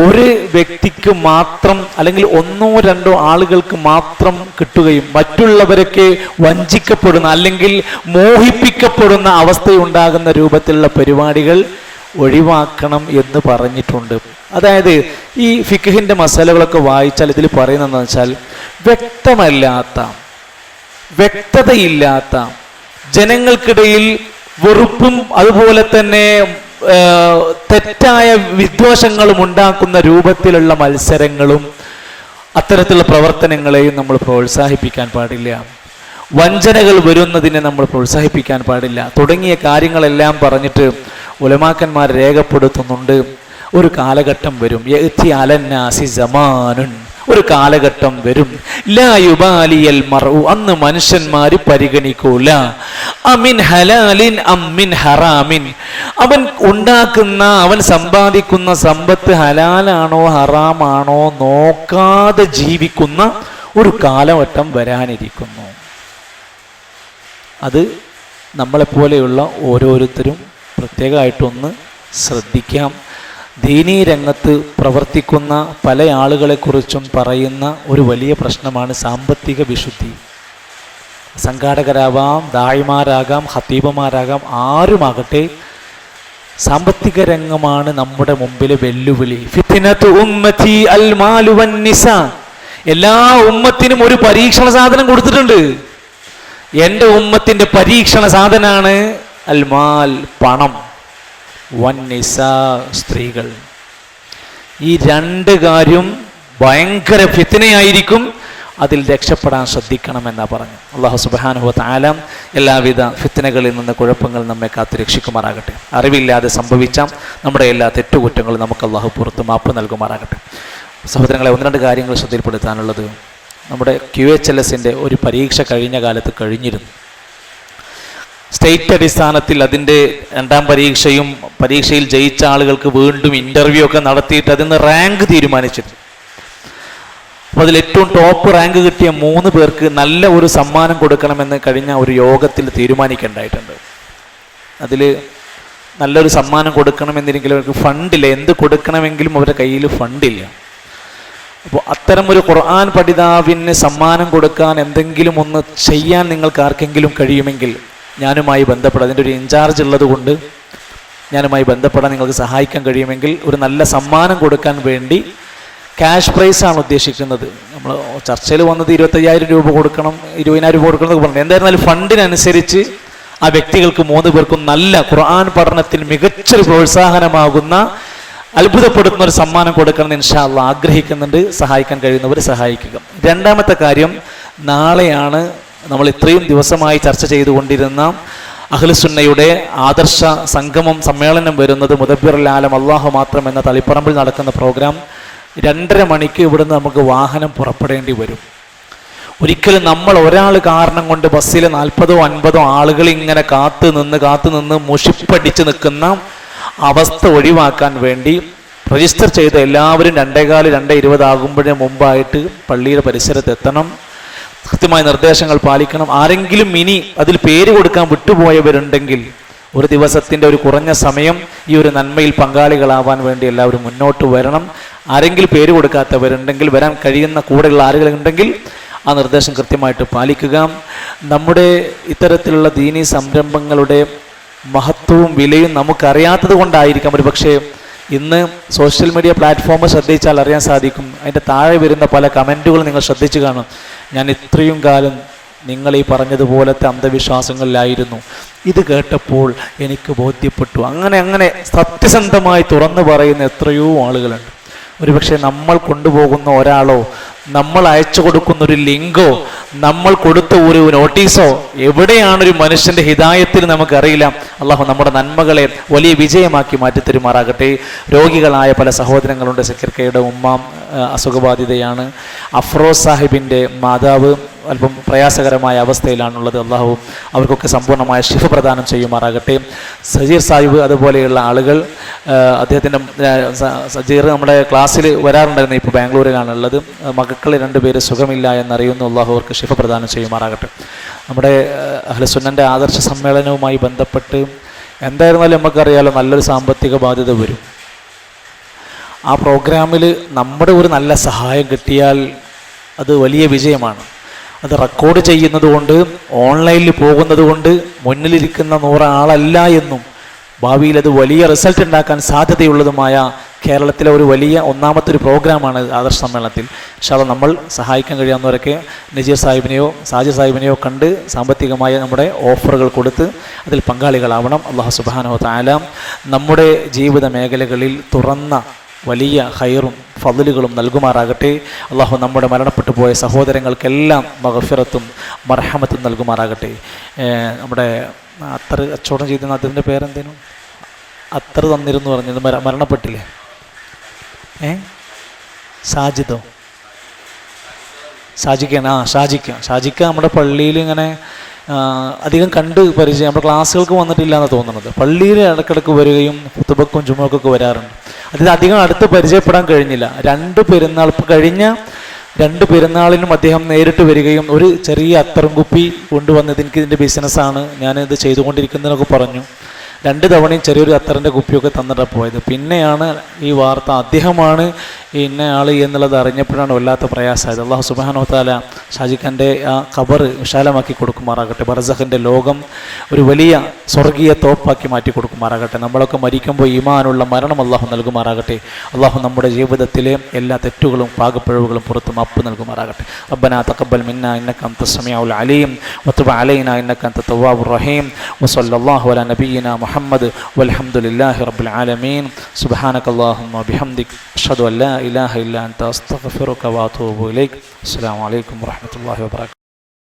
ഒരു വ്യക്തിക്ക് മാത്രം അല്ലെങ്കിൽ 1-2 ആളുകൾക്ക് മാത്രം കിട്ടുകയും മറ്റുള്ളവരൊക്കെ വഞ്ചിക്കപ്പെടുന്ന അല്ലെങ്കിൽ മോഹിപ്പിക്കപ്പെടുന്ന അവസ്ഥയുണ്ടാകുന്ന രൂപത്തിലുള്ള പരിപാടികൾ ഒഴിവാക്കണം എന്ന് പറഞ്ഞിട്ടുണ്ട്. അതായത് ഈ ഫിഖ്ഹിന്റെ മസാലകളൊക്കെ വായിച്ചാൽ ഇതിൽ പറയുന്നതെന്ന് വെച്ചാൽ വ്യക്തതയില്ലാത്ത ജനങ്ങൾക്കിടയിൽ വെറുപ്പും അതുപോലെ തന്നെ തെറ്റായ വിദ്വേഷങ്ങളും ഉണ്ടാക്കുന്ന രൂപത്തിലുള്ള മത്സരങ്ങളും അത്തരത്തിലുള്ള പ്രവർത്തനങ്ങളെയും നമ്മൾ പ്രോത്സാഹിപ്പിക്കാൻ പാടില്ല. വഞ്ചനകൾ വരുന്നതിനെ നമ്മൾ പ്രോത്സാഹിപ്പിക്കാൻ പാടില്ല. തുടങ്ങിയ കാര്യങ്ങളെല്ലാം പറഞ്ഞിട്ട് ഉലമാക്കന്മാർ രേഖപ്പെടുത്തുന്നുണ്ട്. ഒരു കാലഘട്ടം വരും, യഅതി അലന്നാസി സമാനുൻ, ഒരു കാലഘട്ടം വരും, ലാ യുബാലിയൽ മർഉ, അന്ന് മനുഷ്യന്മാര് പരിഗണിക്കൂല, അമിൻ ഹലാലിൻ അമ്മിൻ ഹറാമിൻ, അവൻ ഉണ്ടാക്കുന്ന അവൻ സമ്പാദിക്കുന്ന സമ്പത്ത് ഹലാലാണോ ഹറാമാണോ നോക്കാതെ ജീവിക്കുന്ന ഒരു കാലഘട്ടം വരാനിരിക്കുന്നു. അത് നമ്മളെപ്പോലെയുള്ള ഓരോരുത്തരും പ്രത്യേകമായിട്ടൊന്ന് ശ്രദ്ധിക്കാം. ദീനീ രംഗത്ത് പ്രവർത്തിക്കുന്ന പല ആളുകളെക്കുറിച്ചും പറയുന്ന ഒരു വലിയ പ്രശ്നമാണ് സാമ്പത്തിക വിശുദ്ധി. സംഘാടകരാവാം, ദായിമാരാകാം, ഖതീബുമാരാകാം, ആരുമാകട്ടെ, സാമ്പത്തിക രംഗമാണ് നമ്മുടെ മുമ്പിലെ വെല്ലുവിളി. ഫിത്നതു ഉമ്മത്തി അൽ മാലു വൻ നിസാ, എല്ലാ ഉമ്മത്തിനും ഒരു പരീക്ഷണ സാധനം കൊടുത്തിട്ടുണ്ട്. എൻ്റെ ഉമ്മത്തിന്റെ പരീക്ഷണ സാധനാണ് അൽ മാൽ, പണം, വൻ നിസാ, സ്ത്രീകൾ. ഈ 2 കാര്യം ഭയങ്കര ഫിത്നയായിരിക്കും, അതിൽ രക്ഷപ്പെടാൻ ശ്രദ്ധിക്കണമെന്നാ പറഞ്ഞു. അല്ലാഹു സുബ്ഹാനഹു വ തആല എല്ലാവിധ ഫിത്നകളിൽ നിന്ന് കുഴപ്പങ്ങൾ നമ്മെ കാത്തു രക്ഷിക്കുമാറാകട്ടെ. അറിവില്ലാതെ സംഭവിച്ച നമ്മുടെ എല്ലാ തെറ്റുകുറ്റങ്ങളും നമുക്ക് അല്ലാഹു പുറത്ത് മാപ്പ് നൽകുമാറാകട്ടെ. സഹോദരങ്ങളെ, 1-2 കാര്യങ്ങൾ ശ്രദ്ധയിൽപ്പെടുത്താനുള്ളത്, നമ്മുടെ QHLS-ന്റെ ഒരു പരീക്ഷ കഴിഞ്ഞ കാലത്ത് കഴിഞ്ഞിരുന്നു. സ്റ്റേറ്റ് അടിസ്ഥാനത്തിൽ അതിൻ്റെ 2ാം പരീക്ഷയും പരീക്ഷയിൽ ജയിച്ച ആളുകൾക്ക് വീണ്ടും ഇൻ്റർവ്യൂ ഒക്കെ നടത്തിയിട്ട് അതിന് റാങ്ക് തീരുമാനിച്ചിരുന്നു. അപ്പോൾ അതിൽ ഏറ്റവും ടോപ്പ് റാങ്ക് കിട്ടിയ 3 പേർക്ക് നല്ല ഒരു സമ്മാനം കൊടുക്കണമെന്ന് കഴിഞ്ഞ ഒരു യോഗത്തിൽ തീരുമാനിക്കേണ്ടതായിട്ടുണ്ട്. അതിൽ നല്ലൊരു സമ്മാനം കൊടുക്കണമെന്നില്ലെങ്കിലും അവർക്ക് ഫണ്ടില്ല, എന്ത് കൊടുക്കണമെങ്കിലും അവരുടെ കയ്യിൽ ഫണ്ടില്ല. അപ്പോൾ അത്തരം ഒരു ഖുർആൻ പഠിതാവിന് സമ്മാനം കൊടുക്കാൻ എന്തെങ്കിലും ഒന്ന് ചെയ്യാൻ നിങ്ങൾക്ക് ആർക്കെങ്കിലും കഴിയുമെങ്കിൽ ഞാനുമായി ബന്ധപ്പെടാം. അതിൻ്റെ ഒരു ഇൻചാർജ് ഉള്ളത് കൊണ്ട് ഞാനുമായി ബന്ധപ്പെടാൻ നിങ്ങൾക്ക് സഹായിക്കാൻ കഴിയുമെങ്കിൽ ഒരു നല്ല സമ്മാനം കൊടുക്കാൻ വേണ്ടി ക്യാഷ് പ്രൈസാണ് ഉദ്ദേശിക്കുന്നത്. നമ്മൾ ചർച്ചയിൽ വന്നത് 25,000 രൂപ കൊടുക്കണം, 20,000 രൂപ കൊടുക്കണം എന്നൊക്കെ പറഞ്ഞു. എന്തായിരുന്നാലും ഫണ്ടിനനുസരിച്ച് ആ വ്യക്തികൾക്ക് 3 പേർക്കും നല്ല ഖുർആൻ പഠനത്തിൽ മികച്ചൊരു പ്രോത്സാഹനമാകുന്ന അത്ഭുതപ്പെടുത്തുന്ന ഒരു സമ്മാനം കൊടുക്കണമെന്ന് ഇൻഷാ അല്ലാഹ് ആഗ്രഹിക്കുന്നുണ്ട്. സഹായിക്കാൻ കഴിയുന്നവർ സഹായിക്കുക. 2ാമത്തെ കാര്യം, നാളെയാണ് നമ്മൾ ഇത്രയും ദിവസമായി ചർച്ച ചെയ്തുകൊണ്ടിരുന്ന അഹ്ലുസുന്നയുടെ ആദർശ സംഗമം സമ്മേളനം വരുന്നത്. മുദബ്ബിറുൽ ആലം അല്ലാഹു മാത്രം എന്ന തളിപ്പറമ്പിൽ നടക്കുന്ന പ്രോഗ്രാം 2:30 മണിക്ക് ഇവിടുന്ന് നമുക്ക് വാഹനം പുറപ്പെടേണ്ടി വരും. ഒരിക്കലും നമ്മൾ ഒരാൾ കാരണം കൊണ്ട് ബസ്സിൽ 40-50 ആളുകൾ ഇങ്ങനെ കാത്തു നിന്ന് മുഷിപ്പടിച്ച് നിൽക്കുന്ന അവസ്ഥ ഒഴിവാക്കാൻ വേണ്ടി രജിസ്റ്റർ ചെയ്ത എല്ലാവരും 2:15-2:20 ആകുമ്പോഴേ മുമ്പായിട്ട് പള്ളിയുടെ പരിസരത്ത് എത്തണം. കൃത്യമായ നിർദ്ദേശങ്ങൾ പാലിക്കണം. ആരെങ്കിലും ഇനി അതിൽ പേര് കൊടുക്കാൻ വിട്ടുപോയവരുണ്ടെങ്കിൽ ഒരു ദിവസത്തിൻ്റെ ഒരു കുറഞ്ഞ സമയം ഈ ഒരു നന്മയിൽ പങ്കാളികളാവാൻ വേണ്ടി എല്ലാവരും മുന്നോട്ട് വരണം. ആരെങ്കിലും പേര് കൊടുക്കാത്തവരുണ്ടെങ്കിൽ, വരാൻ കഴിയുന്ന കൂടെയുള്ള ആളുകൾ ഉണ്ടെങ്കിൽ ആ നിർദ്ദേശം കൃത്യമായിട്ട് പാലിക്കുക. നമ്മുടെ ഇത്തരത്തിലുള്ള ദീനീ സംരംഭങ്ങളുടെ മഹത്വവും വിലയും നമുക്കറിയാത്തത് കൊണ്ടായിരിക്കാം ഒരു പക്ഷേ ഇന്ന് സോഷ്യൽ മീഡിയ പ്ലാറ്റ്ഫോം ശ്രദ്ധിച്ചാൽ അറിയാൻ സാധിക്കും. അതിൻ്റെ താഴെ വരുന്ന പല കമൻറ്റുകൾ നിങ്ങൾ ശ്രദ്ധിച്ചു കാണും. ഞാൻ ഇത്രയും കാലം നിങ്ങൾ ഈ പറഞ്ഞതുപോലത്തെ അന്ധവിശ്വാസങ്ങളിലായിരുന്നു, ഇത് കേട്ടപ്പോൾ എനിക്ക് ബോധ്യപ്പെട്ടു. അങ്ങനെ സത്യസന്ധമായി തുറന്നു പറയുന്ന എത്രയോ ആളുകളുണ്ട്. ഒരുപക്ഷെ നമ്മൾ കൊണ്ടുപോകുന്ന ഒരാളോ നമ്മൾ അയച്ചു കൊടുക്കുന്ന ഒരു ലിങ്കോ നമ്മൾ കൊടുത്ത ഒരു നോട്ടീസോ എവിടെയാണൊരു മനുഷ്യൻ്റെ ഹിദായത്തിൽ നമുക്കറിയില്ല. അള്ളാഹു നമ്മുടെ നന്മകളെ വലിയ വിജയമാക്കി മാറ്റിത്തരുമാറാകട്ടെ. രോഗികളായ പല സഹോദരങ്ങളുണ്ട്. സക്കീർക്കയുടെ ഉമ്മ അസുഖബാധിതയാണ്. അഫ്രോസ് സാഹിബിൻ്റെ മാതാവ് അല്പം പ്രയാസകരമായ അവസ്ഥയിലാണുള്ളത്. അള്ളാഹു അവർക്കൊക്കെ സമ്പൂർണ്ണമായ ശിഫ പ്രദാനം ചെയ്യുമാറാകട്ടെ. സജീർ സാഹിബ് അതുപോലെയുള്ള ആളുകൾ, അദ്ദേഹത്തിൻ്റെ സജീർ നമ്മുടെ ക്ലാസ്സിൽ വരാറുണ്ടായിരുന്നു. ഇപ്പോൾ ബാംഗ്ലൂരിലാണുള്ളത്. മക്കൾ 2 പേര് സുഖമില്ല എന്നറിയുന്നു. അള്ളാഹു അവർക്ക് ശിഫ പ്രദാനം ചെയ്യുമാറാകട്ടെ. നമ്മുടെ അഹ്ലുസുന്നൻ്റെ ആദർശ സമ്മേളനവുമായി ബന്ധപ്പെട്ട് എന്തായിരുന്നാലും നമുക്കറിയാലോ നല്ലൊരു സാമ്പത്തിക ബാധ്യത വരും. ആ പ്രോഗ്രാമിൽ നമ്മുടെ ഒരു നല്ല സഹായം കിട്ടിയാൽ അത് വലിയ വിജയമാണ്. അത് റെക്കോർഡ് ചെയ്യുന്നത് കൊണ്ട്, ഓൺലൈനിൽ പോകുന്നത് കൊണ്ട് മുന്നിലിരിക്കുന്ന 100 ആളല്ല എന്നും ഭാവിയിൽ അത് വലിയ റിസൾട്ട് ഉണ്ടാക്കാൻ സാധ്യതയുള്ളതുമായ കേരളത്തിലെ ഒരു വലിയ ഒന്നാമത്തെ ഒരു പ്രോഗ്രാമാണ് ആദർശ സമ്മേളനത്തിൽ. പക്ഷേ അത് നമ്മൾ സഹായിക്കാൻ കഴിയാവുന്നവരൊക്കെ നജീർ സാഹിബിനെയോ സാജിർ സാഹിബിനെയോ കണ്ട് സാമ്പത്തികമായ നമ്മുടെ ഓഫറുകൾ കൊടുത്ത് അതിൽ പങ്കാളികളാവണം. അല്ലാഹു സുബ്ഹാനഹു വ തആല നമ്മുടെ ജീവിത മേഖലകളിൽ തുറന്ന വലിയ ഖൈറും ഫضലുകളും നൽകുമാറാകട്ടെ. അള്ളാഹു നമ്മുടെ മരണപ്പെട്ടു പോയ സഹോദരങ്ങൾക്കെല്ലാം മഗ്ഫിറത്തും മർഹമത്തും നൽകുമാറാകട്ടെ. നമ്മുടെ അത്തർ കച്ചവടം ചെയ്തിരുന്ന അതിൻ്റെ പേരെന്തേനും അത്തർ തന്നിരുന്നു പറഞ്ഞത് മരണപ്പെട്ടില്ലേ? ഷാജിദോ ഷാജിക്കാണ്. ഷാജിക്ക നമ്മുടെ പള്ളിയിൽ ഇങ്ങനെ അധികം കണ്ട് പരിചയം, നമ്മുടെ ക്ലാസ്സുകൾക്ക് വന്നിട്ടില്ല എന്ന് തോന്നുന്നത്. പള്ളിയിൽ ഇടക്കിടക്ക് വരികയും ഖുതുബക്കും ജുമുഅക്കൊക്കെ വരാറുണ്ട്. അതിൽ അധികം അടുത്ത് പരിചയപ്പെടാൻ കഴിഞ്ഞില്ല. 2 പെരുന്നാൾ കഴിഞ്ഞ 2 പെരുന്നാളിനും അദ്ദേഹം നേരിട്ട് വരികയും ഒരു ചെറിയ അത്തറും കുപ്പി കൊണ്ടുവന്നത് എനിക്ക് ഇതിൻ്റെ ബിസിനസ്സാണ്, ഞാനിത് ചെയ്തുകൊണ്ടിരിക്കുന്നതിനൊക്കെ പറഞ്ഞു. 2 തവണയും ചെറിയൊരു അത്തറിൻ്റെ കുപ്പിയൊക്കെ തന്നിട്ടാണ് പോയത്. പിന്നെയാണ് ഈ വാർത്ത അദ്ദേഹമാണ് ഇന്ന ആൾ എന്നുള്ളത് അറിഞ്ഞപ്പോഴാണ് വല്ലാത്ത പ്രയാസമായത്. അള്ളാഹു സുബ്ഹാനഹു വ തആല ഷാജിഖാൻ്റെ ആ ഖബർ വിശാലമാക്കി കൊടുക്കുമാറാകട്ടെ. ബർസഖിൻ്റെ ലോകം ഒരു വലിയ സ്വർഗീയ തോപ്പാക്കി മാറ്റി കൊടുക്കുമാറാകട്ടെ. നമ്മളൊക്കെ മരിക്കുമ്പോൾ ഈമാനുള്ള മരണം അള്ളാഹു നൽകുമാറാകട്ടെ. അള്ളാഹു നമ്മുടെ ജീവിതത്തിലെ എല്ലാ തെറ്റുകളും പാകപ്പിഴവുകളും പുറത്ത് മാപ്പ് നൽകുമാറാകട്ടെ. റബ്ബനാ തഖബ്ബൽ മിന്നാ ഇന്നക അൻതസ് സമീഉൽ അലീം വതുബ് അലൈനാ ഇന്നക അൻതത് തവ്വാബുർ റഹീം വസല്ലല്ലാഹു അലാ നബിയ്യിനാ മുഹമ്മദ് വൽഹംദുലില്ലാഹി റബ്ബിൽ ആലമീൻ. സുബ്ഹാനകല്ലാഹുമ്മ വബിഹംദിക അഷ്ഹദു അൻ ലാ ഇലാഹ ഇല്ല അൻത അസ്തഗ്ഫിറുക വഅതൂബു ഇലൈക്. അസ്സലാമു അലൈക്കും വറഹ്മത്തുള്ളാഹി വബറകാതുഹു.